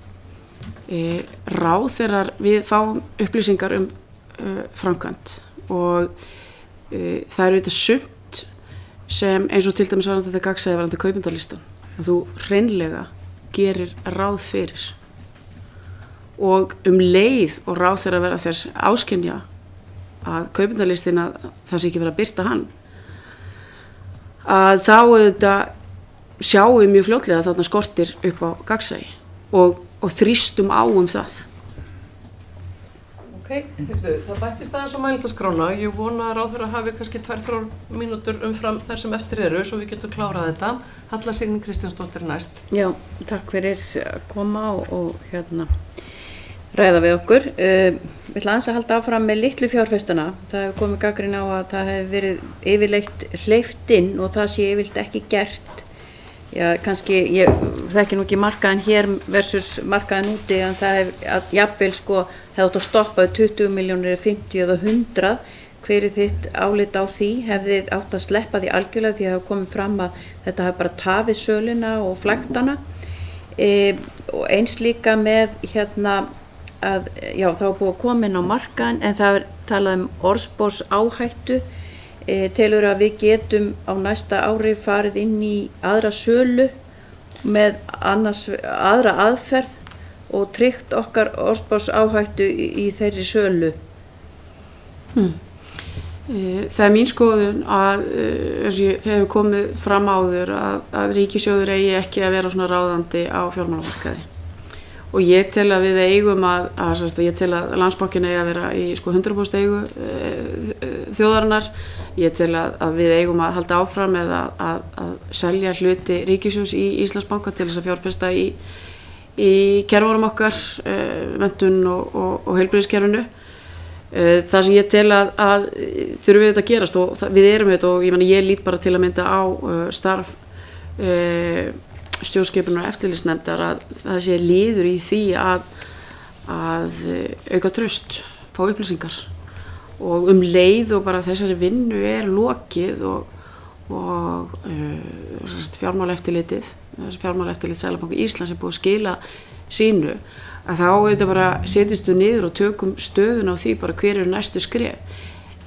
Ráðherrar við fáum upplýsingar framkvæmd og það eru þetta sumt sem eins og til dæmis varðandi þetta gagnsæi varðandi kaupendalistan að þú hreinlega gerir ráð fyrir og leið og ráðherra vera þess áskynja að kaupendalistin að það sé ekki verið að birta hann að þá auðvitað sjáum við mjög fljótlega að þarna skortir upp á gagnsæi og þrýstum á það. Ok, það bættist aðeins á mælendaskránna. Ég vona að ráðherra hafi kannski 2-3 mínútur umfram þær sem eftir eru svo við getum klárað þetta. Halla Signý Kristjánsdóttir næst. Já, takk fyrir að koma og ræða við okkur. Við ætlum aðeins að halda áfram með litlu fjárfestana. Það hefur komið gagnrýni á að það hefur verið yfirleitt hleypt inn og það sé yfirleitt ekki gert. Já, kannski, ég þekki nú ekki markaðin hér versus markaðin úti en það hefur jafnvel sko hefði átt að stoppa 20 milljónir, 50 eða 100. hver er þitt álit á því? Hefðið átt að sleppa því algjörlega því að hafa komið fram að þetta hafi bara tafið söluna og flæktana og eins líka með að já, þá er búið að koma inn á markaðinn en það er talað orðspors áhættu. Telur að við getum á næsta ári farið inn í aðra sölu með aðra aðferð og tryggt okkar orðspors áhættu í þeirri sölu? Það er mín skoðun að þegar hefur komið fram áður að ríkissjóður eigi ekki að vera svona ráðandi á fjármálamarkaði og ég tel að við eigum ég tel að Landsbankinn eigi að vera í 100% eigu þjóðarinnar. Ég tel að við eigum að halda áfram með að selja hluti ríkissjóðs í Íslandsbanka til þess að fjárfesta í kerfunum okkar, menntun og heilbrigðiskerfinu. Það sem ég tel að þurfum við þetta að gerast og við erum þetta og ég lít bara til að mynda á starf stjórnskipunar og eftirlitsnefndar að það sé liður í því að auka traust, fá upplýsingar og leið og bara þessari vinnu er lokið og fjármálaeftirlitið Seðlabanki Íslands er búið að skila sínu að þá auðvitað bara setjumst við niður og tökum stöðun á því bara hver eru næstu skref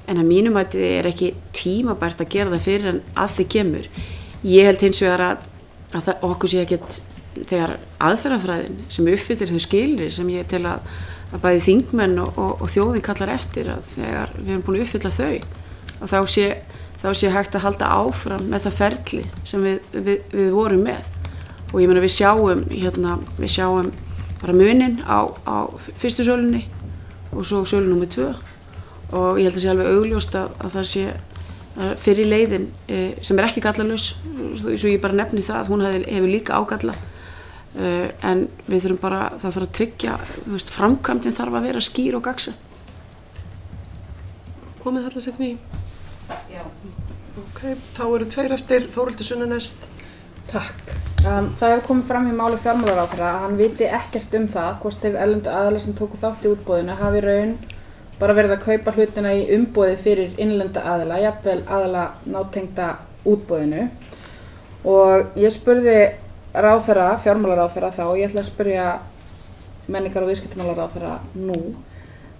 en að mínum að þetta er ekki tímabært að gera það fyrir en að þið kemur. Ég held hins vegar að okkur sé ekkert þegar aðferðafræðin sem uppfyllir þau skilyrði sem ég tel að bæði þingmenn og þjóðin kallar eftir að þegar við erum búin að uppfylla þau og þá sé hægt að halda áfram með það ferli sem við vorum með og ég meina við sjáum bara munin á fyrstu sölunni og svo sölu númer 2 og ég held að sé alveg augljóst að það sé fyrir leiðin sem er ekki gallalaus, svo ég bara nefni það að hún hefur líka ágalla en við þurfum bara, það þarf að tryggja, framkvæmdin þarf að vera skýr og gagnsæ. Komið Halla Signý? Já. Ok, þá eru 2 eftir, Þórhildur Sunna næst. Takk. Það hefur komið fram í máli fjármálaráðherra að hann viti ekkert það hvort þeir erlendu aðilar sem tóku þátt í útboðinu hafi raun bara verið að kaupa hlutina í umboði fyrir innlenda aðila, jafnvel aðila nátengda útboðinu og ég spurði ráðherra, fjármálaráðherra þá og ég ætla að spyrja menningar- og viðskiptamálaráðherra nú.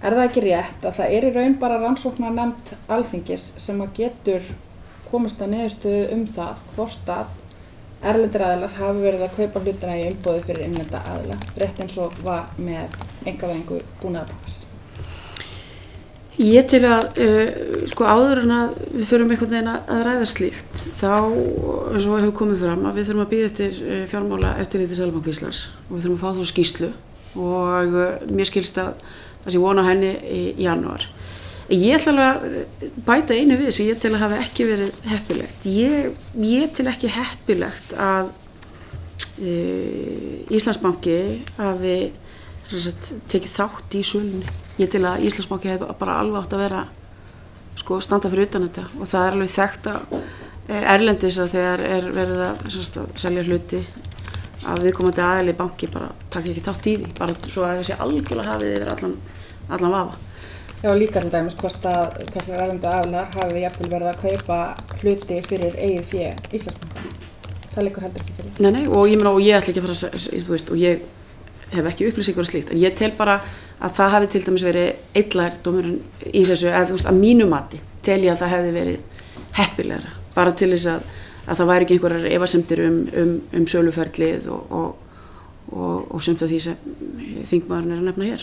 Er það ekki rétt að það er í raun bara rannsóknarnefnd Alþingis sem að getur komast að niðurstöðu það hvort að erlendir aðilar hafi verið að kaupa hlutina í umboði fyrir innlenda aðila, rétt eins og var með einkavæðingu Búnaðarbankans? Ég til að, áður en að við förum einhvern veginn að ræða slíkt, þá, eins og hefur komið fram, að við þurfum að bíða eftir fjármálaeftirliti Seðlabanka Íslands og við þurfum að fá þá skýrslu og mér skilst að það sé von á henni í janúar. Ég ætla að bæta einu við sem ég til að hafi ekki verið heppilegt. Ég til ekki heppilegt að Íslandsbanki hafi tekið þátt í sölunni. Ég til að Íslandsbanki hefði bara alveg átt að vera standa fyrir utan þetta og það er alveg þekkt að erlendis að þegar er verið að selja hluti að viðkomandi aðili banki bara taka ekki þátt í því, bara svo að þessi algjörlega hafið yfir allan vafa. Já, líka til dæmis hvort að þessar erlendu aðilar hafi jafnvel verið að kaupa hluti fyrir eigið fé Íslandsbanka. Það liggur heldur ekki fyrir. Nei, og ég ætla ekki að fara og ég hef ekki upplýsingar og slíkt, en ég tel bara að það hafi til dæmis verið einn lærdómurinn í þessu, eða að mínu mati tel ég að það hefði verið heppilegra, bara til þess að það væri ekki einhverjar efasemdir söluferlið og sumt af því sem þingmaðurinn er að nefna hér.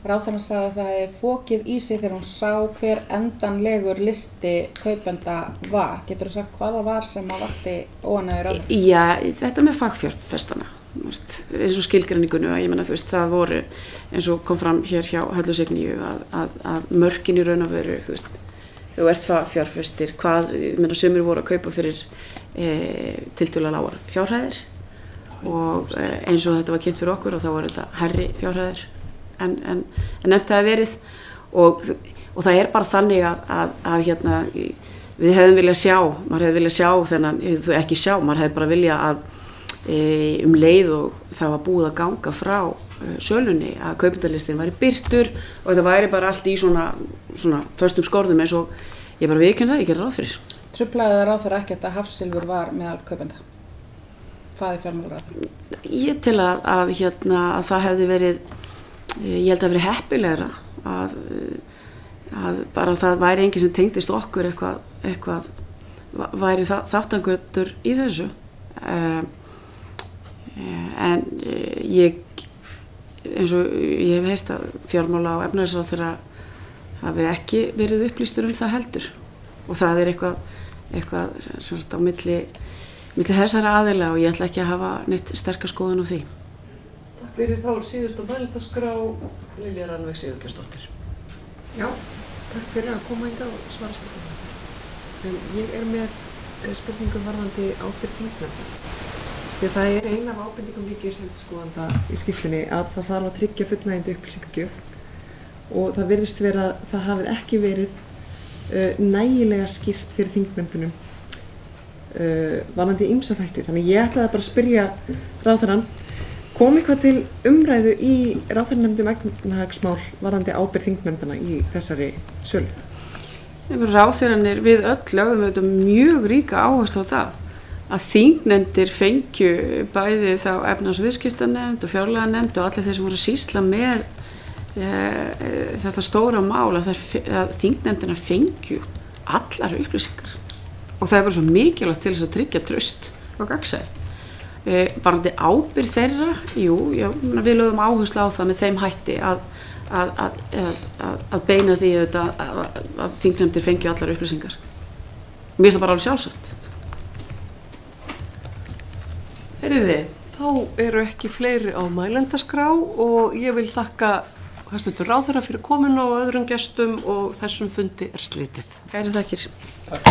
Ráðherrann sagði að það hefði fokið í sig þegar hún sá hver endanlegur listi kaupenda var. Getur þú sagt hvað það var sem að vakti óánægju ráðherrans? Já, þetta með fagfjárfestana, eins og skilgreiningunni, ég meina það voru, eins og kom fram hér hjá Höllu Signýju að mörkin í raun og veru, þú ert fagfjárfestir, ég meina sumir voru að kaupa fyrir tiltölulega lágar fjárhæðir og eins og þetta var kynnt fyrir okkur og þá voru þetta hærri fjárhæðir en nefnt það verið og það er bara þannig að við hefðum viljað sjá, maður hefði viljað sjá þennan, ekki sjá, maður hefði bara viljað að leið og það var búið að ganga frá sölunni að kaupendalistin væri birtur og það væri bara allt í svona föstum skorðum eins og ég bara viðurkenni það, ég gerir ráð fyrir. Truflaði það ráðherra ekkert að Hafsilfur var meðal kaupenda? Faðir fjármálaráðherra? Ég tel að það hefði verið, ég held að verið heppilegra að bara það væri enginn sem tengdist okkur eitthvað væri þáttangur í þessu. En eins og ég hef heyrt að fjármála og efnahagsráðherra hafi ekki verið upplýstur það heldur og það er eitthvað sem sagt á milli þessara aðila og ég ætla ekki að hafa neitt sterka skoðun á því. Takk fyrir þá síðust og mælendaskrá Lilja Rannveig Sigurgeirsdóttir. Já, takk fyrir að koma hingað og svara spurningum. Ég er með spurningu varðandi ábyrgð þingnefnda. Því það er ein af ábendingum ríkisendurskoðanda í skýrslunni að það þarf að tryggja fullnægjandi upplýsingagjöf og það virðist vera að það hafi ekki verið nægilega skýrt fyrir þingnefndunum varðandi ýmsa þætti. Þannig ég ætlaði bara að spyrja ráðherrann, kom eitthvað til umræðu í ráðherranefndum efnahagsmál varðandi ábyrgð þingnefndana í þessari sölu? Ráðherrannir við öll lögðum auðvitað mjög ríka áherslu á það að þingnefndir fengju bæði þá efnahags- og viðskiptanefnd og fjárlaganefnd og allir þeir sem voru að sýsla með þetta stóra mál að þingnefndina fengju allar upplýsingar og það er bara svo mikilvægt til þess að tryggja traust og gagnsæi. Varðandi ábyrgð þeirra, við lögum áherslu á það með þeim hætti að beina því að þingnefndir fengju allar upplýsingar. Mér finnst það bara alveg sjálfsagt. Heyriði, þá eru ekki fleiri á mælendaskrá og ég vil þakka hæstvirtur ráðherra fyrir komuna og öðrum gestum og þessum fundi slitið. Kærar þakkir. Takk.